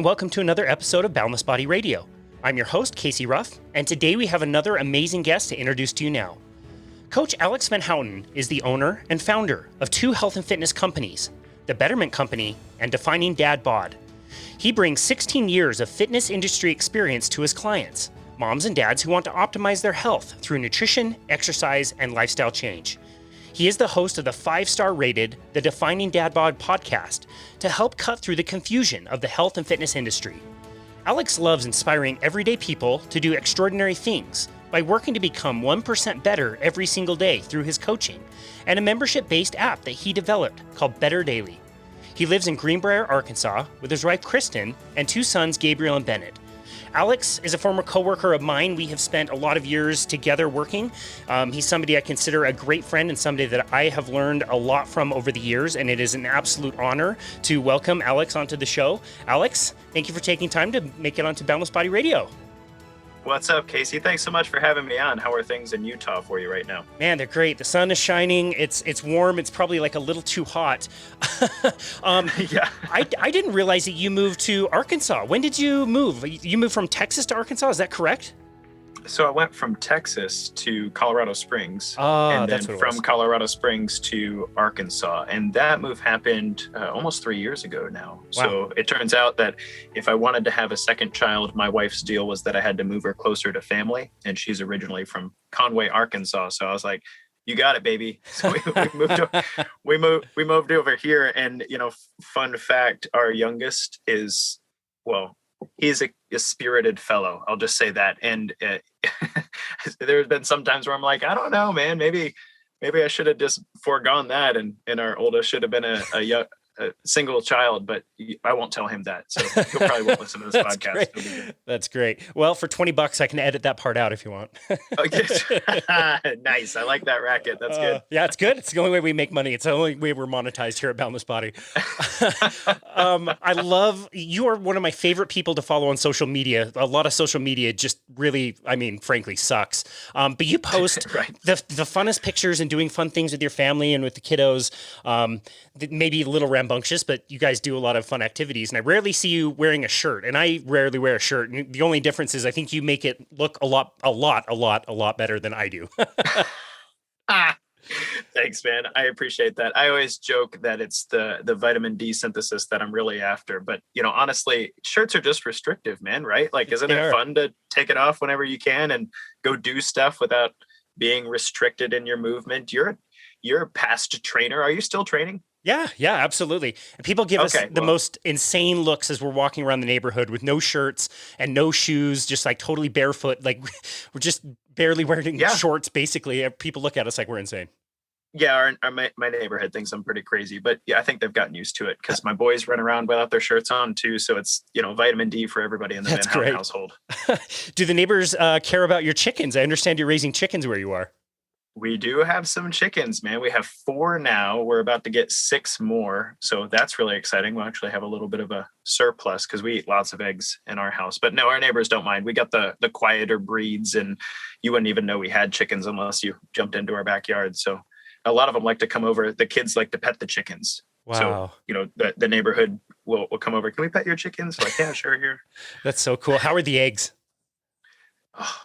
and welcome to another episode of Boundless Body Radio. I'm your host, Casey Ruff, and today we have another amazing guest to introduce to you now. Coach Alex VanHouten is the owner and founder of two health and fitness companies, the Betterment Company and Defining Dad Bod. He brings 16 years of fitness industry experience to his clients, moms and dads who want to optimize their health through nutrition, exercise, and lifestyle change. He is the host of the 5-star rated The Defining Dad Bod Podcast to help cut through the confusion of the health and fitness industry. Alex loves inspiring everyday people to do extraordinary things by working to become 1% better every single day through his coaching and a membership-based app that he developed called Better Daily. He lives in Greenbrier, Arkansas with his wife Kristen and two sons, Gabriel and Bennett. Alex is a former coworker of mine. We have spent a lot of years together working. He's somebody I consider a great friend and somebody that I have learned a lot from over the years, and it is an absolute honor to welcome Alex onto the show. Alex, thank you for taking time to make it onto Boundless Body Radio. What's up, Casey? Thanks so much for having me on. How are things in Utah for you right now? Man, they're great. The sun is shining. It's warm. It's probably like a little too hot. Yeah. I didn't realize that you moved to Arkansas. When did you move? You moved from Texas to Arkansas? Is that correct? So I went from Texas to Colorado Springs, and then from Colorado Springs to Arkansas. And that move happened almost 3 years ago now. Wow. So it turns out that if I wanted to have a second child, my wife's deal was that I had to move her closer to family. And she's originally from Conway, Arkansas. So I was like, you got it, baby. So we moved over here. And, you know, fun fact, our youngest is, well, he's a spirited fellow. I'll just say that. And there's been some times where I'm like, I don't know, man, maybe I should have just foregone that. And our oldest should have been a single child, but I won't tell him that. So he'll probably won't listen to this podcast. Great. That's great. Well, for $20, I can edit that part out if you want. Okay. Nice. I like that racket. That's good. Yeah, it's good. It's the only way we make money. It's the only way we're monetized here at Boundless Body. I love, you are one of my favorite people to follow on social media. A lot of social media just really, frankly, sucks. But you post right. the funnest pictures and doing fun things with your family and with the kiddos. Maybe a little rambunctious, but you guys do a lot of fun activities. And I rarely see you wearing a shirt, and I rarely wear a shirt. And the only difference is I think you make it look a lot better than I do. Thanks, man. I appreciate that. I always joke that it's the vitamin D synthesis that I'm really after. But, you know, honestly, shirts are just restrictive, man, right? Like, isn't it fun to take it off whenever you can and go do stuff without being restricted in your movement? You're a past trainer. Are you still training? Yeah, absolutely. And people give us the most insane looks as we're walking around the neighborhood with no shirts and no shoes, just like totally barefoot. Like we're just barely wearing shorts, basically. People look at us like we're insane. Yeah, my neighborhood thinks I'm pretty crazy, but yeah, I think they've gotten used to it because my boys run around without their shirts on too. So it's, you know, vitamin D for everybody in the VanHouten household. Do the neighbors care about your chickens? I understand you're raising chickens where you are. We do have some chickens, man. We have 4 now. We're about to get 6 more. So that's really exciting. We'll actually have a little bit of a surplus because we eat lots of eggs in our house. But no, our neighbors don't mind. We got the quieter breeds, and you wouldn't even know we had chickens unless you jumped into our backyard. So a lot of them like to come over. The kids like to pet the chickens. Wow. So, you know, the neighborhood will come over. Can we pet your chickens? Like, yeah, sure, here. That's so cool. How are the eggs? Oh,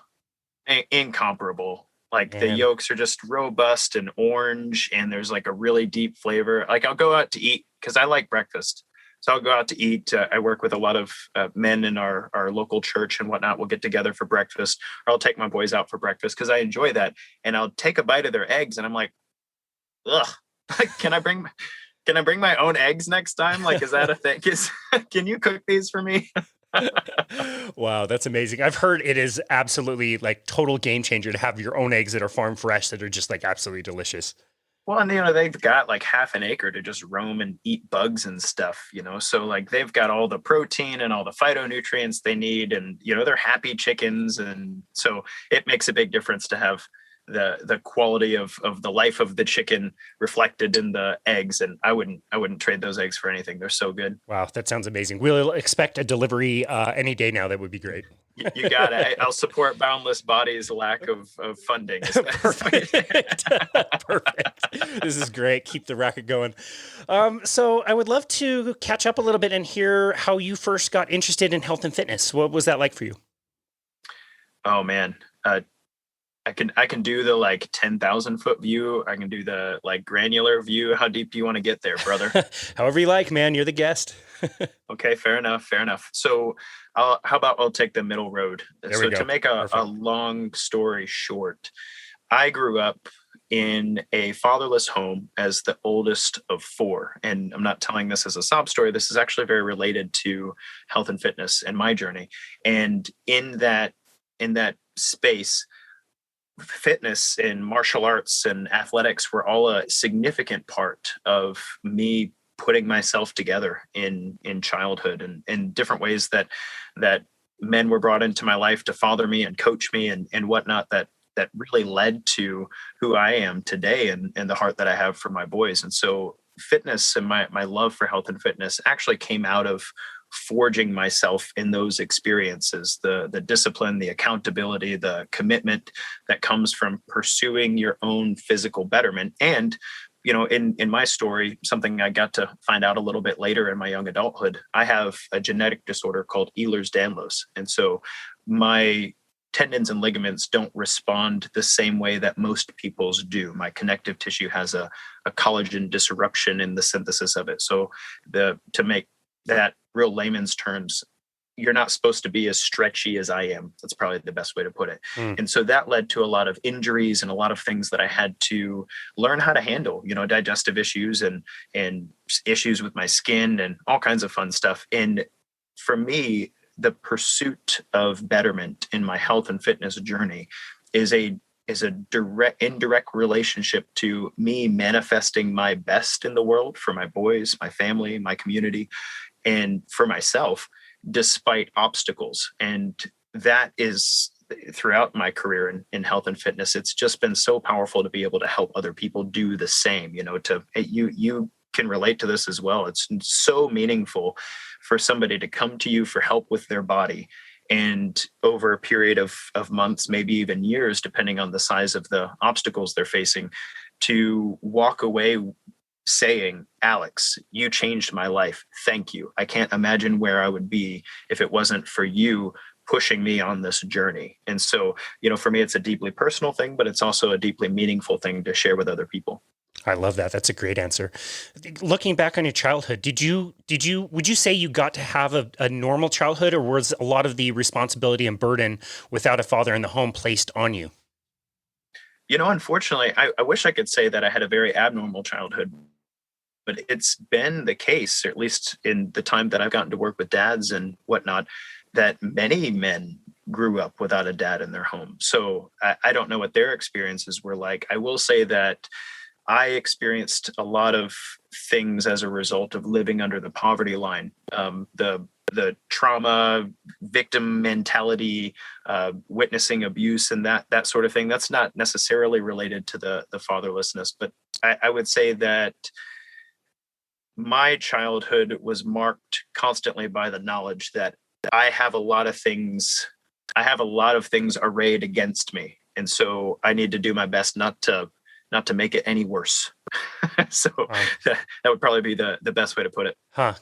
incomparable. Like the yolks are just robust and orange, and there's like a really deep flavor. Like I'll go out to eat because I like breakfast. So I'll go out to eat. I work with a lot of men in our local church and whatnot. We'll get together for breakfast, or I'll take my boys out for breakfast because I enjoy that. And I'll take a bite of their eggs, and I'm like, ugh. Like, can I bring my own eggs next time? Like, is that a thing? Can you cook these for me? Wow, that's amazing. I've heard it is absolutely like total game changer to have your own eggs that are farm fresh that are just like absolutely delicious. Well, and you know, they've got like half an acre to just roam and eat bugs and stuff, you know, so like they've got all the protein and all the phytonutrients they need, and you know, they're happy chickens, and so it makes a big difference to have the quality of the life of the chicken reflected in the eggs. And I wouldn't trade those eggs for anything. They're so good. Wow. That sounds amazing. We'll expect a delivery any day now. That would be great. You got it. I'll support Boundless Body's lack of funding. Perfect. Perfect. This is great. Keep the racket going. So I would love to catch up a little bit and hear how you first got interested in health and fitness. What was that like for you? Oh man. I can do the like 10,000 foot view. I can do the like granular view. How deep do you want to get there, brother? However you like, man. You're the guest. Okay, fair enough. So how about I'll take the middle road. So to make a long story short, I grew up in a fatherless home as the oldest of four. And I'm not telling this as a sob story. This is actually very related to health and fitness and my journey. And in that space, fitness and martial arts and athletics were all a significant part of me putting myself together in childhood, and in different ways that men were brought into my life to father me and coach me and whatnot, that really led to who I am today and the heart that I have for my boys. And so fitness and my love for health and fitness actually came out of forging myself in those experiences, the discipline, the accountability, the commitment that comes from pursuing your own physical betterment. And, you know, in my story, something I got to find out a little bit later in my young adulthood, I have a genetic disorder called Ehlers-Danlos. And so my tendons and ligaments don't respond the same way that most people's do. My connective tissue has a collagen disruption in the synthesis of it. So to make that real layman's terms, you're not supposed to be as stretchy as I am. That's probably the best way to put it. And so that led to a lot of injuries and a lot of things that I had to learn how to handle, you know, digestive issues and issues with my skin and all kinds of fun stuff. And for me, the pursuit of betterment in my health and fitness journey is a indirect relationship to me manifesting my best in the world for my boys, my family, my community, and for myself, despite obstacles. And that is throughout my career in health and fitness. It's just been so powerful to be able to help other people do the same. You know, you can relate to this as well. It's so meaningful for somebody to come to you for help with their body, and over a period of months, maybe even years, depending on the size of the obstacles they're facing, to walk away saying, Alex, you changed my life. Thank you. I can't imagine where I would be if it wasn't for you pushing me on this journey. And so, you know, for me, it's a deeply personal thing, but it's also a deeply meaningful thing to share with other people. I love that. That's a great answer. Looking back on your childhood, would you say you got to have a normal childhood, or was a lot of the responsibility and burden without a father in the home placed on you? You know, unfortunately, I wish I could say that I had a very abnormal childhood, but it's been the case, or at least in the time that I've gotten to work with dads and whatnot, that many men grew up without a dad in their home. So I don't know what their experiences were like. I will say that I experienced a lot of things as a result of living under the poverty line. The trauma, victim mentality, witnessing abuse, and that sort of thing. That's not necessarily related to the fatherlessness, but I would say that my childhood was marked constantly by the knowledge that I have a lot of things arrayed against me, and so I need to do my best not to make it any worse. So that would probably be the best way to put it.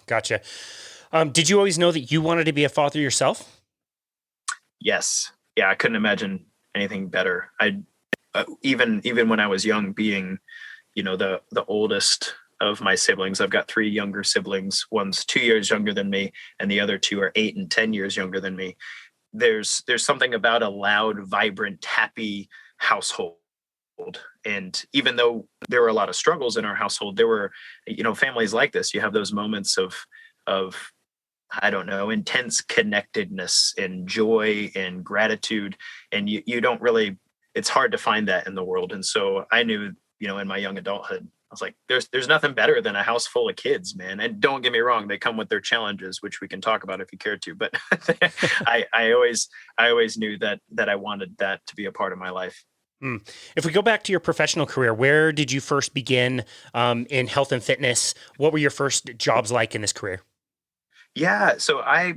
Gotcha. Did you always know that you wanted to be a father yourself? Yes. Yeah. I couldn't imagine anything better. Even when I was young, being, you know, the oldest of my siblings, I've got 3 younger siblings. One's 2 years younger than me, and the other 2 are 8 and 10 years younger than me. There's something about a loud, vibrant, happy household. And even though there were a lot of struggles in our household, there were, you know, families like this. You have those moments of I don't know, intense connectedness and joy and gratitude. And you don't really, it's hard to find that in the world. And so I knew, you know, in my young adulthood, I was like, there's nothing better than a house full of kids, man. And don't get me wrong, they come with their challenges, which we can talk about if you care to. But I always knew that I wanted that to be a part of my life. If we go back to your professional career, where did you first begin in health and fitness? What were your first jobs like in this career? Yeah, so I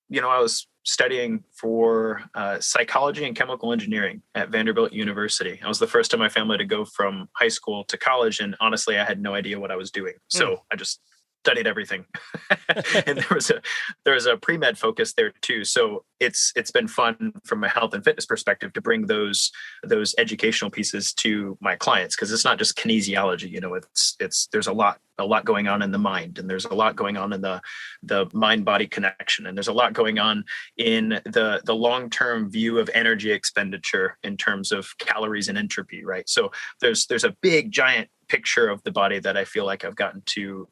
was studying for psychology and chemical engineering at Vanderbilt University. I was the first in my family to go from high school to college, and honestly, I had no idea what I was doing. So I just studied everything. And there was a pre-med focus there too. So it's been fun from a health and fitness perspective to bring those educational pieces to my clients, because it's not just kinesiology. It's there's a lot going on in the mind, and there's a lot going on in the mind-body connection, and there's a lot going on in the long-term view of energy expenditure in terms of calories and entropy, right? So there's a big giant picture of the body that I feel like I've gotten to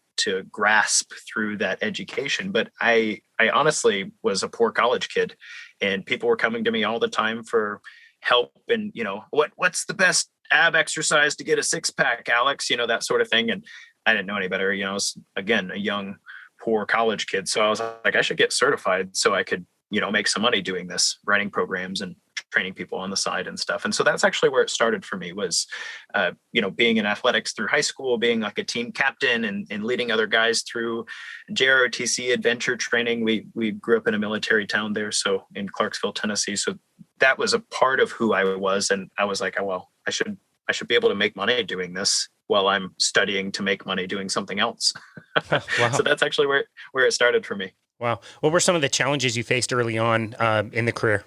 grasp through that education. But I honestly was a poor college kid, and people were coming to me all the time for help. And, what's the best ab exercise to get a six pack, Alex, that sort of thing. And I didn't know any better. I was, again, a young, poor college kid. So I was like, I should get certified so I could, make some money doing this, writing programs and training people on the side and stuff. And so that's actually where it started for me was, being in athletics through high school, being like a team captain and leading other guys through JROTC adventure training. We grew up in a military town there, so in Clarksville, Tennessee. So that was a part of who I was. And I was like, oh, well, I should be able to make money doing this while I'm studying to make money doing something else. Wow. So that's actually where it started for me. Wow. What were some of the challenges you faced early on in the career?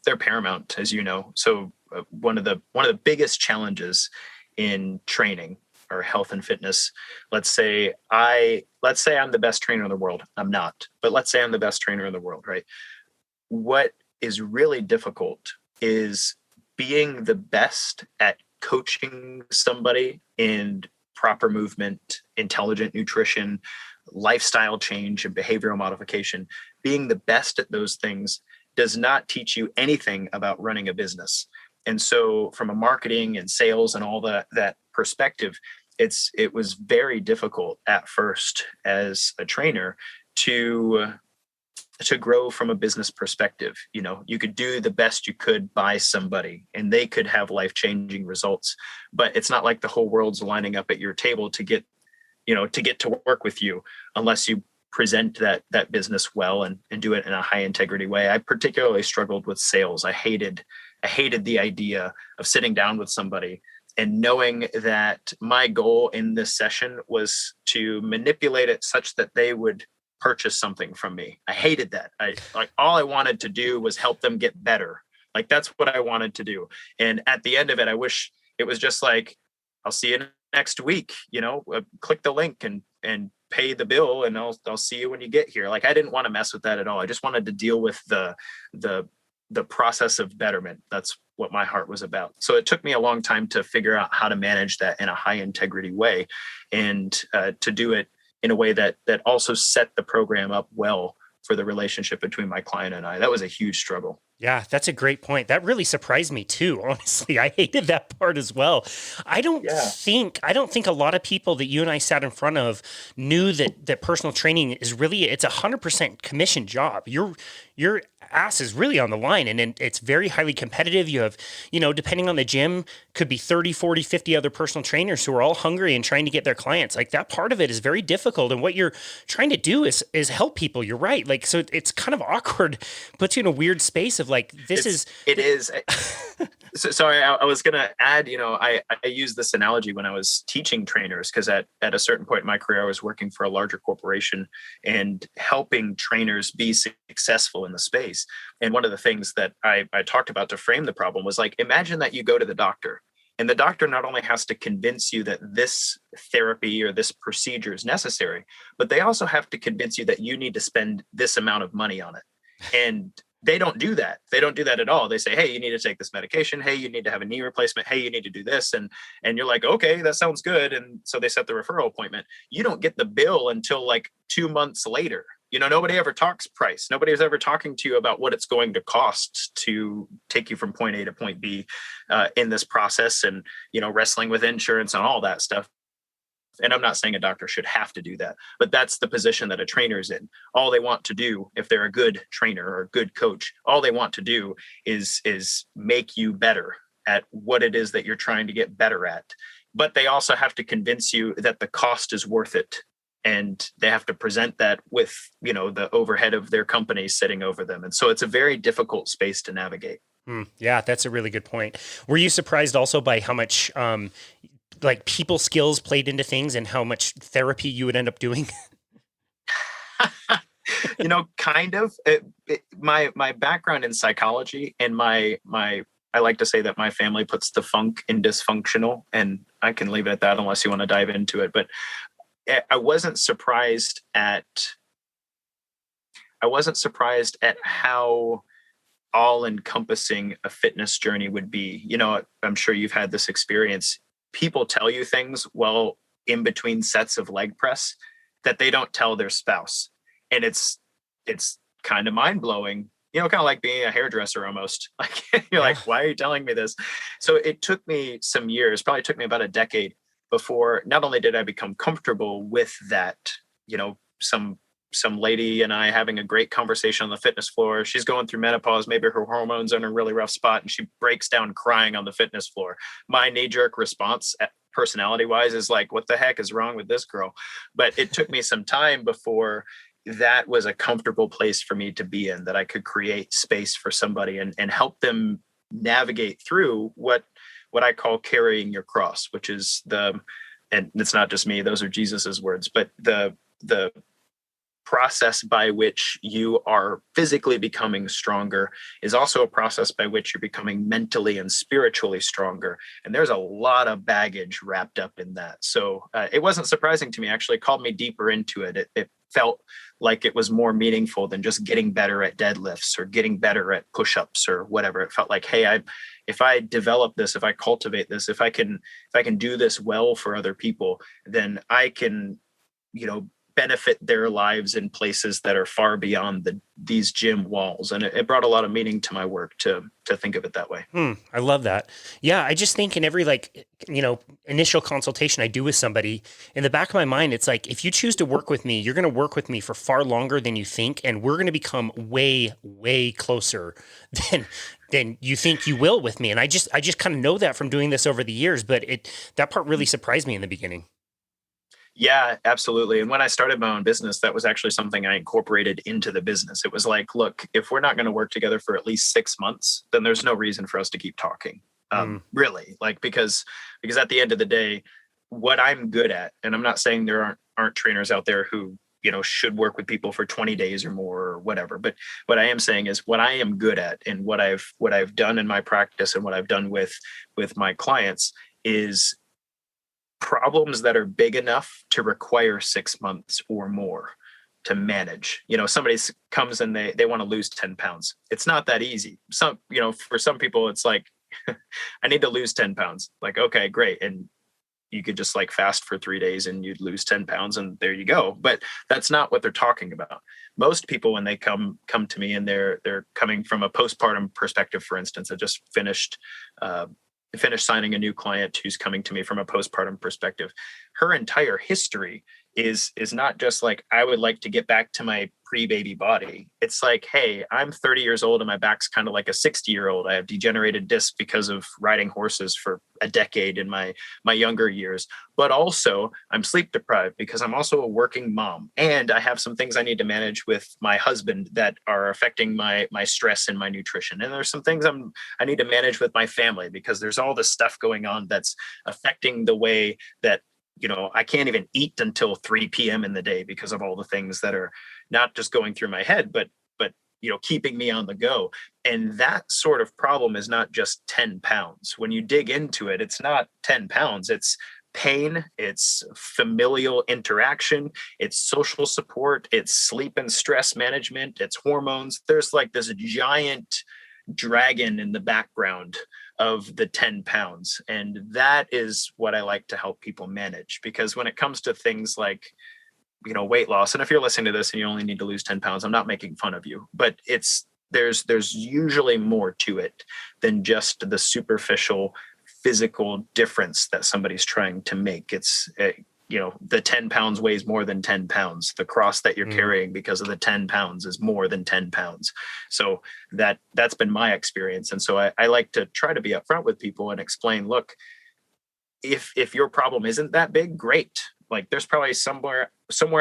They're paramount, as you know. So one of the biggest challenges in training or health and fitness, let's say I'm the best trainer in the world. I'm not, but let's say I'm the best trainer in the world, right? What is really difficult is being the best at coaching somebody in proper movement, intelligent nutrition, lifestyle change, and behavioral modification. Being the best at those things does not teach you anything about running a business. And so from a marketing and sales and all that perspective, it was very difficult at first as a trainer to grow from a business perspective. You could do the best you could by somebody and they could have life-changing results, but it's not like the whole world's lining up at your table to get to work with you unless you present that business well and do it in a high integrity way. I particularly struggled with sales. I hated the idea of sitting down with somebody and knowing that my goal in this session was to manipulate it such that they would purchase something from me. I hated that. All I wanted to do was help them get better. Like that's what I wanted to do. And at the end of it, I wish it was just like, I'll see you next week, click the link and pay the bill and I'll see you when you get here. Like I didn't want to mess with that at all. I just wanted to deal with the process of betterment. That's what my heart was about. So it took me a long time to figure out how to manage that in a high integrity way and to do it in a way that also set the program up well for the relationship between my client and I. That was a huge struggle. Yeah, that's a great point. That really surprised me too. Honestly, I hated that part as well. I don't think a lot of people that you and I sat in front of knew that personal training is really, it's 100% commission job. Your ass is really on the line and it's very highly competitive. You have, depending on the gym, could be 30, 40, 50 other personal trainers who are all hungry and trying to get their clients. Like that part of it is very difficult. And what you're trying to do is help people. You're right. Like, so it's kind of awkward, puts you in a weird space of like, it is. So, sorry, I was going to add, I use this analogy when I was teaching trainers, because at a certain point in my career, I was working for a larger corporation and helping trainers be successful in the space. And one of the things that I talked about to frame the problem was like, imagine that you go to the doctor and the doctor not only has to convince you that this therapy or this procedure is necessary, but they also have to convince you that you need to spend this amount of money on it. And they don't do that. They don't do that at all. They say, hey, you need to take this medication. Hey, you need to have a knee replacement. Hey, you need to do this. And you're like, okay, that sounds good. And so they set the referral appointment. You don't get the bill until like 2 months later. Nobody ever talks price. Nobody is ever talking to you about what it's going to cost to take you from point A to point B in this process and, wrestling with insurance and all that stuff. And I'm not saying a doctor should have to do that, but that's the position that a trainer is in. All they want to do, if they're a good trainer or a good coach, all they want to do is make you better at what it is that you're trying to get better at. But they also have to convince you that the cost is worth it and they have to present that with, the overhead of their company sitting over them. And so it's a very difficult space to navigate. Yeah, that's a really good point. Were you surprised also by how much like people skills played into things and how much therapy you would end up doing? Kind of. My background in psychology and I like to say that my family puts the funk in dysfunctional, and I can leave it at that unless you want to dive into it. But I wasn't surprised at how all-encompassing a fitness journey would be. I'm sure you've had this experience. People tell you things while in between sets of leg press that they don't tell their spouse. And it's kind of mind-blowing, kind of like being a hairdresser almost. Like you're like, why are you telling me this? So it took me some years, probably took me about a decade before not only did I become comfortable with that, some lady and I having a great conversation on the fitness floor. She's going through menopause. Maybe her hormones are in a really rough spot and she breaks down crying on the fitness floor. My knee-jerk response personality-wise is like, what the heck is wrong with this girl? But it took me some time before that was a comfortable place for me to be in, that I could create space for somebody and help them navigate through what I call carrying your cross, which is and it's not just me, those are Jesus's words, but the process by which you are physically becoming stronger is also a process by which you're becoming mentally and spiritually stronger. And there's a lot of baggage wrapped up in that. So it wasn't surprising to me. Actually, it called me deeper into it. It felt like it was more meaningful than just getting better at deadlifts or getting better at push-ups or whatever. It felt like, hey, if I develop this, if I cultivate this, if I can do this well for other people, then I can, benefit their lives in places that are far beyond these gym walls. And it brought a lot of meaning to my work to think of it that way. I love that. Yeah. I just think in every initial consultation I do with somebody, in the back of my mind, it's like, if you choose to work with me, you're going to work with me for far longer than you think. And we're going to become way, way closer than you think you will with me. And I just kind of know that from doing this over the years, but that part really surprised me in the beginning. Yeah, absolutely. And when I started my own business, that was actually something I incorporated into the business. It was like, look, if we're not going to work together for at least 6 months, then there's no reason for us to keep talking. Really, because at the end of the day, what I'm good at, and I'm not saying there aren't trainers out there who, should work with people for 20 days or more or whatever. But what I am saying is what I am good at and what I've done in my practice and what I've done with my clients is problems that are big enough to require 6 months or more to manage. Somebody comes and they want to lose 10 pounds. It's not that easy. For some people, it's like, I need to lose 10 pounds. Like, okay, great. And you could just fast for 3 days and you'd lose 10 pounds and there you go. But that's not what they're talking about. Most people, when they come to me and they're coming from a postpartum perspective, for instance, I just finished signing a new client who's coming to me from a postpartum perspective. Her entire history is not just like, I would like to get back to my pre-baby body. It's like, hey, I'm 30 years old and my back's kind of like a 60-year-old. I have degenerated discs because of riding horses for a decade in my younger years. But also I'm sleep deprived because I'm also a working mom. And I have some things I need to manage with my husband that are affecting my stress and my nutrition. And there's some things I need to manage with my family because there's all this stuff going on that's affecting the way that I can't even eat until 3 p.m. in the day because of all the things that are not just going through my head, but keeping me on the go. And that sort of problem is not just 10 pounds. When you dig into it, it's not 10 pounds. It's pain, it's familial interaction, it's social support, it's sleep and stress management, it's hormones. There's like this giant dragon in the background of the 10 pounds. And that is what I like to help people manage, because when it comes to things like, weight loss, and if you're listening to this and you only need to lose 10 pounds, I'm not making fun of you, but there's usually more to it than just the superficial physical difference that somebody's trying to make. It's the 10 pounds weighs more than 10 pounds. The cross that you're carrying because of the 10 pounds is more than 10 pounds. So that's been my experience. And so I like to try to be upfront with people and explain, look, if your problem isn't that big, great. Like there's probably somewhere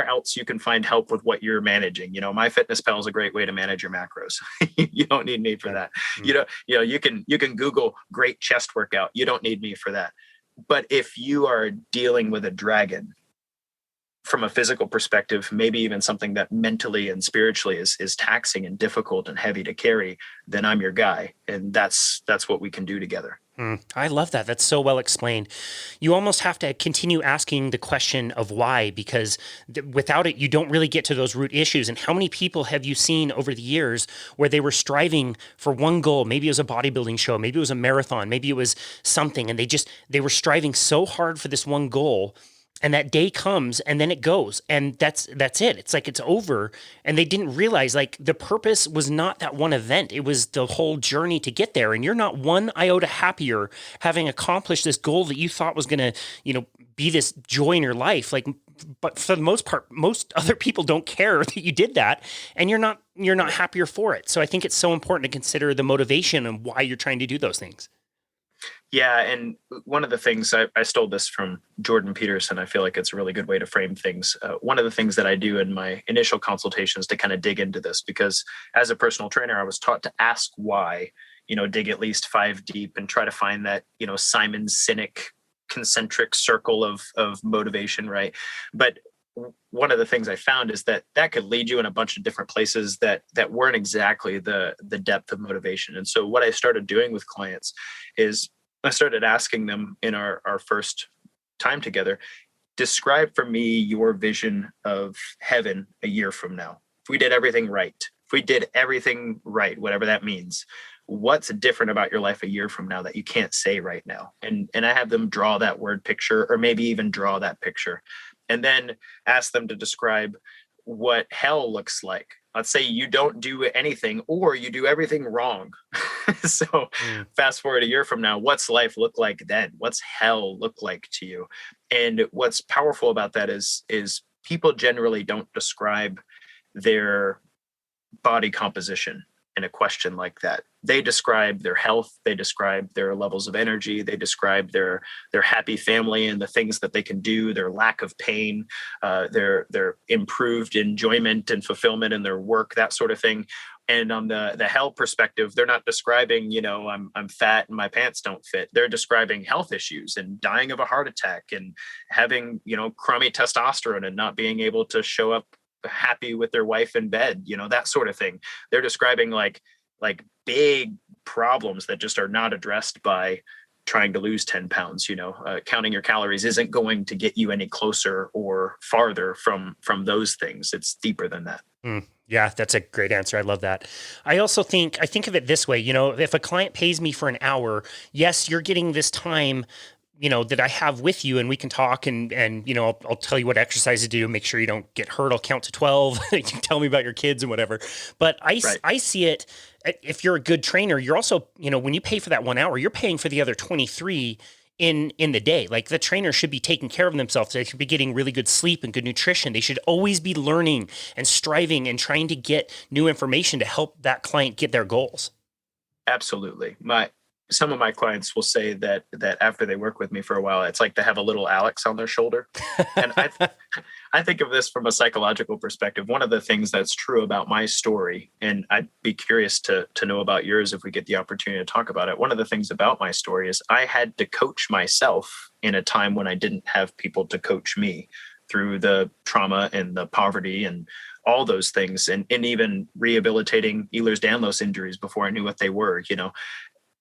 else you can find help with what you're managing. MyFitnessPal is a great way to manage your macros. You don't need me for that. You can Google great chest workout. You don't need me for that. But if you are dealing with a dragon from a physical perspective, maybe even something that mentally and spiritually is taxing and difficult and heavy to carry, then I'm your guy. And that's what we can do together. I love that. That's so well explained. You almost have to continue asking the question of why, because without it, you don't really get to those root issues. And how many people have you seen over the years where they were striving for one goal? Maybe it was a bodybuilding show, maybe it was a marathon, maybe it was something, and they were striving so hard for this one goal. And that day comes and then it goes, and that's it. It's like it's over. And they didn't realize like the purpose was not that one event. It was the whole journey to get there. And you're not one iota happier having accomplished this goal that you thought was going to, be this joy in your life. Like, but for the most part, most other people don't care that you did that, and you're not happier for it. So I think it's so important to consider the motivation and why you're trying to do those things. Yeah. And one of the things I stole this from Jordan Peterson. I feel like it's a really good way to frame things. One of the things that I do in my initial consultations to kind of dig into this, because as a personal trainer, I was taught to ask why, dig at least 5 deep and try to find that, Simon Sinek concentric circle of motivation. Right. But one of the things I found is that could lead you in a bunch of different places that weren't exactly the depth of motivation. And so what I started doing with clients is I started asking them in our first time together, describe for me your vision of heaven a year from now. If we did everything right, whatever that means, what's different about your life a year from now that you can't say right now? And I have them draw that word picture, or maybe even draw that picture, and then ask them to describe what hell looks like. Let's say you don't do anything, or you do everything wrong. So fast forward a year from now, what's life look like then? What's hell look like to you? And what's powerful about that is people generally don't describe their body composition in a question like that. They describe their health, they describe their levels of energy, they describe their happy family and the things that they can do, their lack of pain, their improved enjoyment and fulfillment in their work, that sort of thing. And on the hell perspective, they're not describing, I'm fat and my pants don't fit. They're describing health issues and dying of a heart attack and having, crummy testosterone and not being able to show up happy with their wife in bed, that sort of thing. They're describing like big problems that just are not addressed by trying to lose 10 pounds. Counting your calories isn't going to get you any closer or farther from those things. It's deeper than that. Yeah, that's a great answer. I love that. I think of it this way, if a client pays me for an hour, yes, you're getting this time that I have with you, and we can talk and I'll tell you what exercise to do, make sure you don't get hurt. I'll count to 12. You can tell me about your kids and whatever. But I see it, if you're a good trainer, you're also, when you pay for that 1 hour, you're paying for the other 23 in the day. Like the trainer should be taking care of themselves. They should be getting really good sleep and good nutrition. They should always be learning and striving and trying to get new information to help that client get their goals. Absolutely. Some of my clients will say that after they work with me for a while, it's like they have a little Alex on their shoulder. And I think of this from a psychological perspective. One of the things that's true about my story, and I'd be curious to know about yours if we get the opportunity to talk about it. One of the things about my story is I had to coach myself in a time when I didn't have people to coach me through the trauma and the poverty and all those things, and even rehabilitating Ehlers-Danlos injuries before I knew what they were,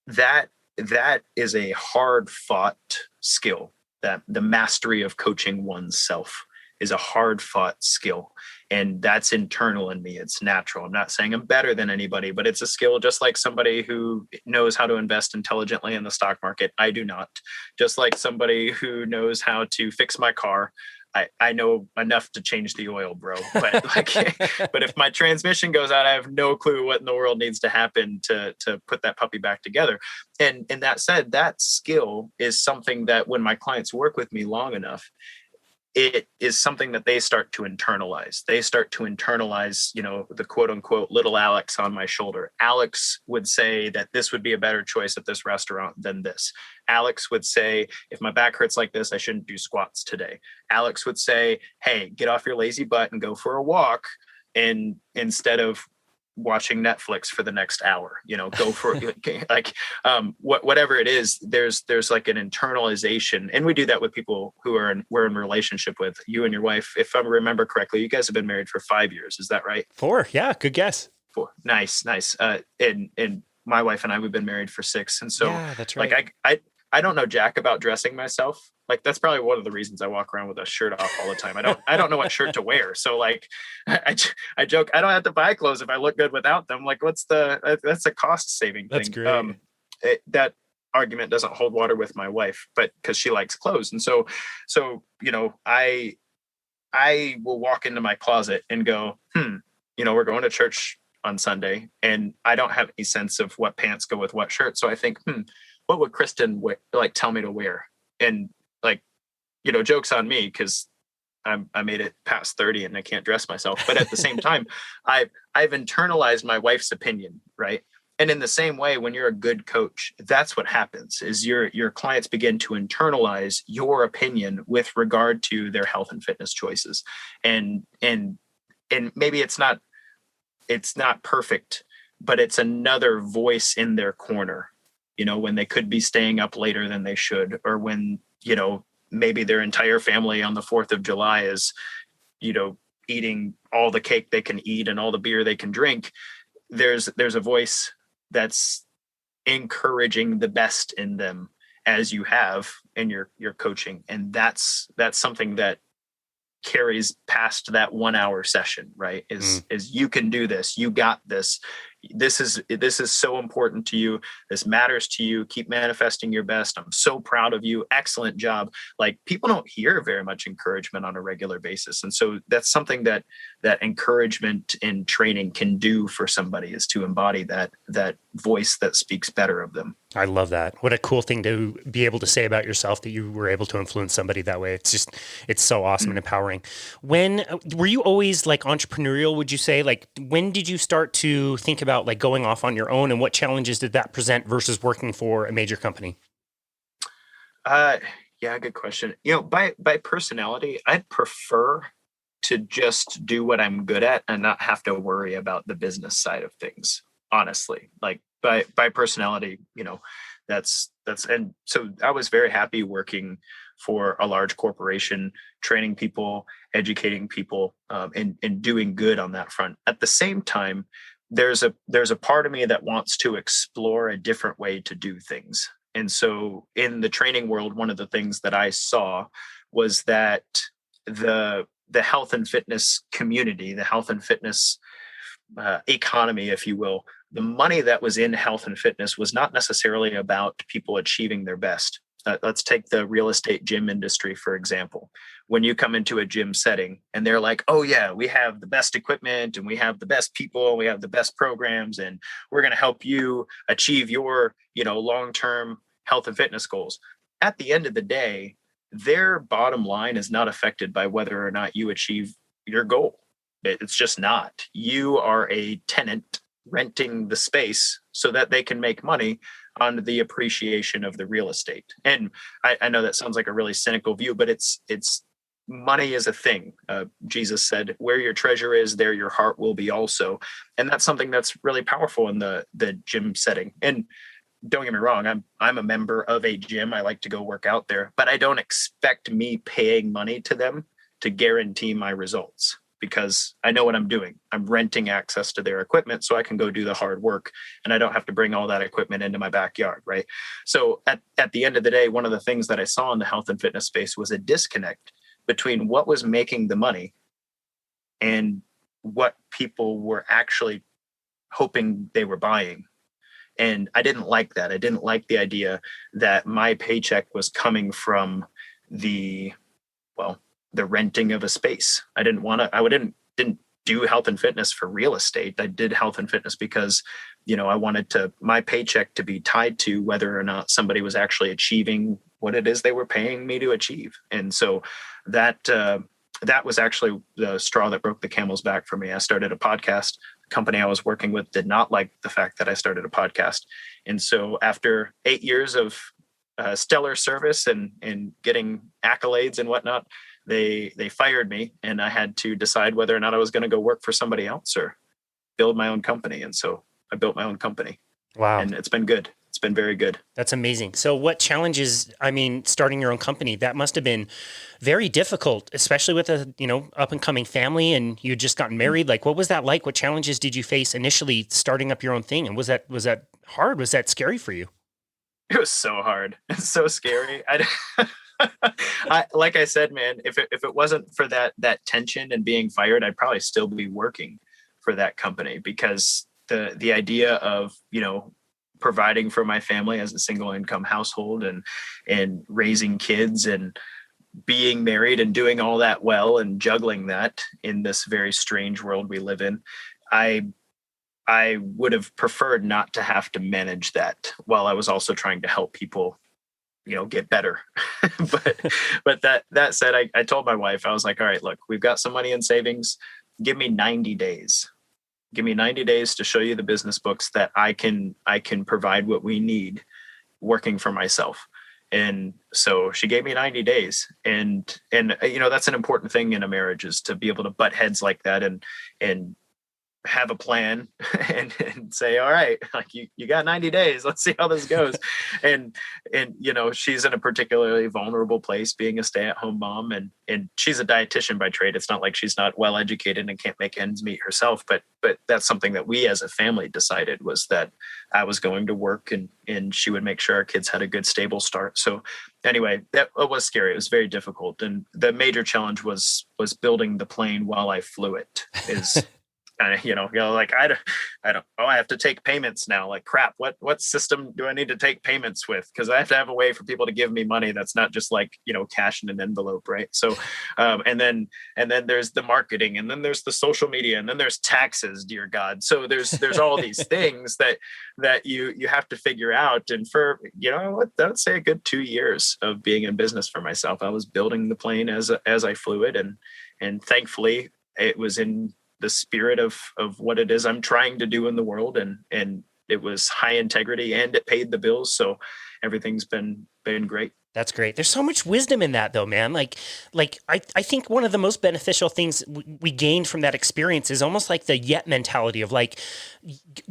That is a hard fought skill. That the mastery of coaching oneself is a hard fought skill. And that's internal in me. It's natural. I'm not saying I'm better than anybody, but it's a skill just like somebody who knows how to invest intelligently in the stock market. I do not. Just like somebody who knows how to fix my car. I know enough to change the oil, bro. But but if my transmission goes out, I have no clue what in the world needs to happen to put that puppy back together. And that said, that skill is something that when my clients work with me long enough, it is something that they start to internalize. They start to internalize, the quote unquote little Alex on my shoulder. Alex would say that this would be a better choice at this restaurant than this. Alex would say, if my back hurts like this, I shouldn't do squats today. Alex would say, hey, get off your lazy butt and go for a walk. And instead of watching Netflix for the next hour, go for whatever it is, there's like an internalization. And we do that with people who we're in relationship with. You and your wife, if I remember correctly, you guys have been married for 5 years. Is that right? 4. Yeah. Good guess. 4. Nice. And my wife and I, we've been married for 6. And so yeah, that's right. Like I don't know jack about dressing myself. Like that's probably one of the reasons I walk around with a shirt off all the time. I don't know what shirt to wear. So like I joke, I don't have to buy clothes if I look good without them. Like that's a cost saving thing. That's great. That argument doesn't hold water with my wife, but because she likes clothes. And so I will walk into my closet and go, we're going to church on Sunday and I don't have any sense of what pants go with what shirt. So I think, what would Kristen tell me to wear? And joke's on me because I made it past 30 and I can't dress myself. But at the same time, I've internalized my wife's opinion, right? And in the same way, when you're a good coach, that's what happens is your clients begin to internalize your opinion with regard to their health and fitness choices. And maybe it's not perfect, but it's another voice in their corner. When they could be staying up later than they should, or when, maybe their entire family on the 4th of July is, eating all the cake they can eat and all the beer they can drink. There's a voice that's encouraging the best in them as you have in your coaching. And that's something that carries past that 1 hour session, right? Is you can do this. You got this. This is so important to you. This matters to you. Keep manifesting your best. I'm so proud of you. Excellent job. Like people don't hear very much encouragement on a regular basis. And so that's something that encouragement and training can do for somebody is to embody that voice that speaks better of them. I love that. What a cool thing to be able to say about yourself that you were able to influence somebody that way. It's so awesome and empowering. When were you always like entrepreneurial, would you say? Like when did you start to think about like going off on your own and what challenges did that present versus working for a major company? Yeah, good question. By personality, I'd prefer to just do what I'm good at and not have to worry about the business side of things. Honestly, like by personality, that's, and so I was very happy working for a large corporation, training people, educating people, and doing good on that front. At the same time, there's a part of me that wants to explore a different way to do things. And so in the training world, one of the things that I saw was that the health and fitness community, the health and fitness economy, if you will, the money that was in health and fitness was not necessarily about people achieving their best. Let's take the real estate gym industry, for example. When you come into a gym setting and they're like, oh yeah, we have the best equipment and we have the best people, and we have the best programs, and we're going to help you achieve your, long-term health and fitness goals. At the end of the day, their bottom line is not affected by whether or not you achieve your goal. It's just not. You are a tenant renting the space so that they can make money on the appreciation of the real estate. And I know that sounds like a really cynical view, but it's money is a thing. Jesus said, where your treasure is, there your heart will be also. And that's something that's really powerful in the gym setting. And don't get me wrong, I'm a member of a gym. I like to go work out there, but I don't expect me paying money to them to guarantee my results, because I know what I'm doing. I'm renting access to their equipment so I can go do the hard work, and I don't have to bring all that equipment into my backyard, right? So at the end of the day, one of the things that I saw in the health and fitness space was a disconnect between what was making the money and what people were actually hoping they were buying. And I didn't like that. I didn't like the idea that my paycheck was coming from the renting of a space. I didn't do health and fitness for real estate. I did health and fitness because, I wanted my paycheck to be tied to whether or not somebody was actually achieving what it is they were paying me to achieve. And so that was actually the straw that broke the camel's back for me. I started a podcast. The company I was working with did not like the fact that I started a podcast. And so after 8 years of stellar service and getting accolades and whatnot, they fired me, and I had to decide whether or not I was going to go work for somebody else or build my own company. And so I built my own company. Wow. And it's been good. It's been very good. That's amazing. So what challenges, starting your own company, that must have been very difficult, especially with a, up and coming family, and you had just gotten married. Like, what was that like? What challenges did you face initially starting up your own thing? And was that hard? Was that scary for you? It was so hard. It's so scary. Like I said, man, if it wasn't for that tension and being fired, I'd probably still be working for that company, because the idea of, providing for my family as a single income household and raising kids and being married and doing all that well and juggling that in this very strange world we live in, I would have preferred not to have to manage that while I was also trying to help people, get better. but that said, I told my wife, I was like, all right, look, we've got some money in savings. Give me 90 days. Give me 90 days to show you the business books that I can provide what we need working for myself. And so she gave me 90 days. And that's an important thing in a marriage, is to be able to butt heads like that and have a plan and say, all right, like you got 90 days. Let's see how this goes. and she's in a particularly vulnerable place, being a stay-at-home mom, and she's a dietitian by trade. It's not like she's not well educated and can't make ends meet herself, but that's something that we as a family decided, was that I was going to work and she would make sure our kids had a good, stable start. So anyway, that was scary. It was very difficult. And the major challenge was building the plane while I flew it. Is like, I don't, I have to take payments now. Like, crap, what system do I need to take payments with? Because I have to have a way for people to give me money that's not just like, cash in an envelope, right? So, and then there's the marketing, and then there's the social media, and then there's taxes, dear God. So there's all these things that you have to figure out. And for, I would say a good 2 years of being in business for myself, I was building the plane as I flew it. And thankfully it was in the spirit of what it is I'm trying to do in the world. And it was high integrity, and it paid the bills. So everything's been great. That's great. There's so much wisdom in that, though, man. Like I think one of the most beneficial things we gained from that experience is almost like the yet mentality of like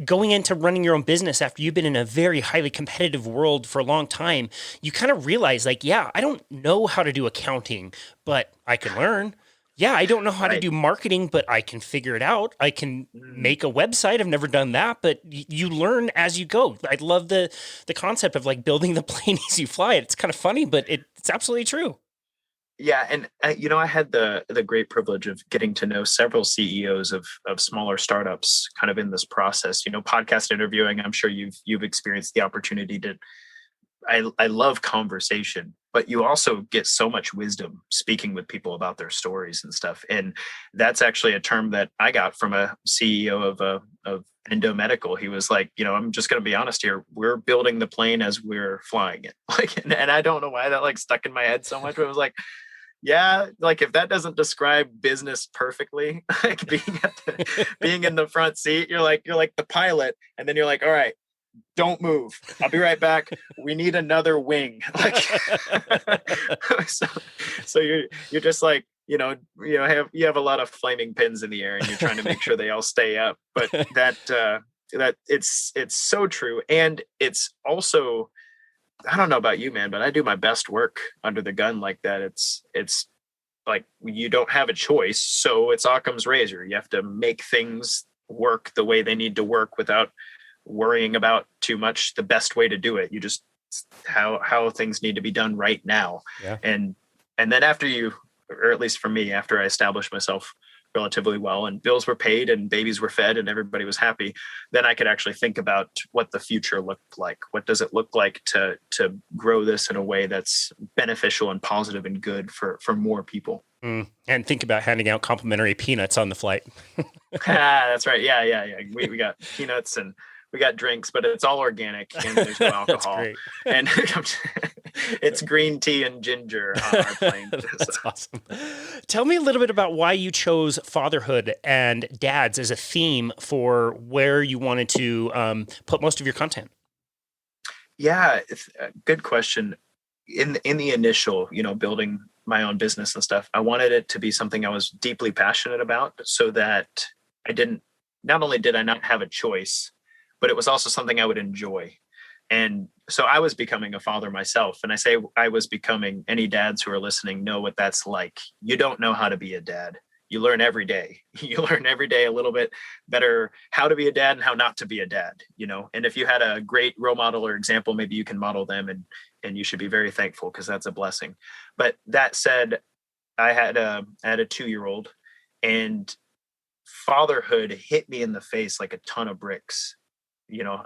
going into running your own business after you've been in a very highly competitive world for a long time. You kind of realize, like, yeah, I don't know how to do accounting, but I can learn. Yeah, I don't know how to do marketing, but I can figure it out. I can make a website. I've never done that, but you learn as you go. I love the concept of like building the plane as you fly it. It's kind of funny, but it's absolutely true. Yeah, and I had the great privilege of getting to know several CEOs of smaller startups kind of in this process. Podcast interviewing, I'm sure you've experienced the opportunity to. I love conversation, but you also get so much wisdom speaking with people about their stories and stuff. And that's actually a term that I got from a CEO of Endo Medical. He was like, I'm just going to be honest here. We're building the plane as we're flying it. Like, and I don't know why that like stuck in my head so much, but it was like, yeah, like if that doesn't describe business perfectly, like being in the front seat, you're like the pilot, and then you're like, all right, don't move. I'll be right back. We need another wing. Like, so you're just like, you have a lot of flaming pins in the air, and you're trying to make sure they all stay up. But that it's so true. And it's also, I don't know about you, man, but I do my best work under the gun like that. It's like, you don't have a choice. So it's Occam's razor. You have to make things work the way they need to work without worrying about too much the best way to do it. You just how things need to be done right now. Yeah. And then after or at least for me, after I established myself relatively well and bills were paid and babies were fed and everybody was happy, then I could actually think about what the future looked like. What does it look like to grow this in a way that's beneficial and positive and good for more people? And think about handing out complimentary peanuts on the flight. That's right. Yeah. We got peanuts, and got drinks, but it's all organic and there's no alcohol. That's great. And it's green tea and ginger on our plane. That's awesome. Tell me a little bit about why you chose fatherhood and dads as a theme for where you wanted to put most of your content. Yeah, it's a good question. In the initial, building my own business and stuff, I wanted it to be something I was deeply passionate about, so that not only did I not have a choice, but it was also something I would enjoy. And so I was becoming a father myself. And I say I was becoming, any dads who are listening know what that's like. You don't know how to be a dad. You learn every day. You learn every day a little bit better how to be a dad and how not to be a dad, And if you had a great role model or example, maybe you can model them, and you should be very thankful, because that's a blessing. But that said, I had a 2-year-old, and fatherhood hit me in the face like a ton of bricks.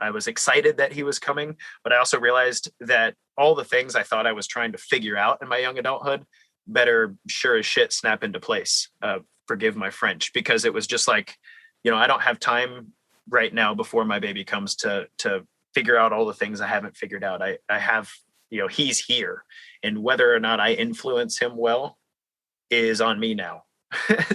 I was excited that he was coming, but I also realized that all the things I thought I was trying to figure out in my young adulthood better sure as shit snap into place. Forgive my French, because it was just like, I don't have time right now before my baby comes to figure out all the things I haven't figured out. I have, he's here, and whether or not I influence him well is on me now.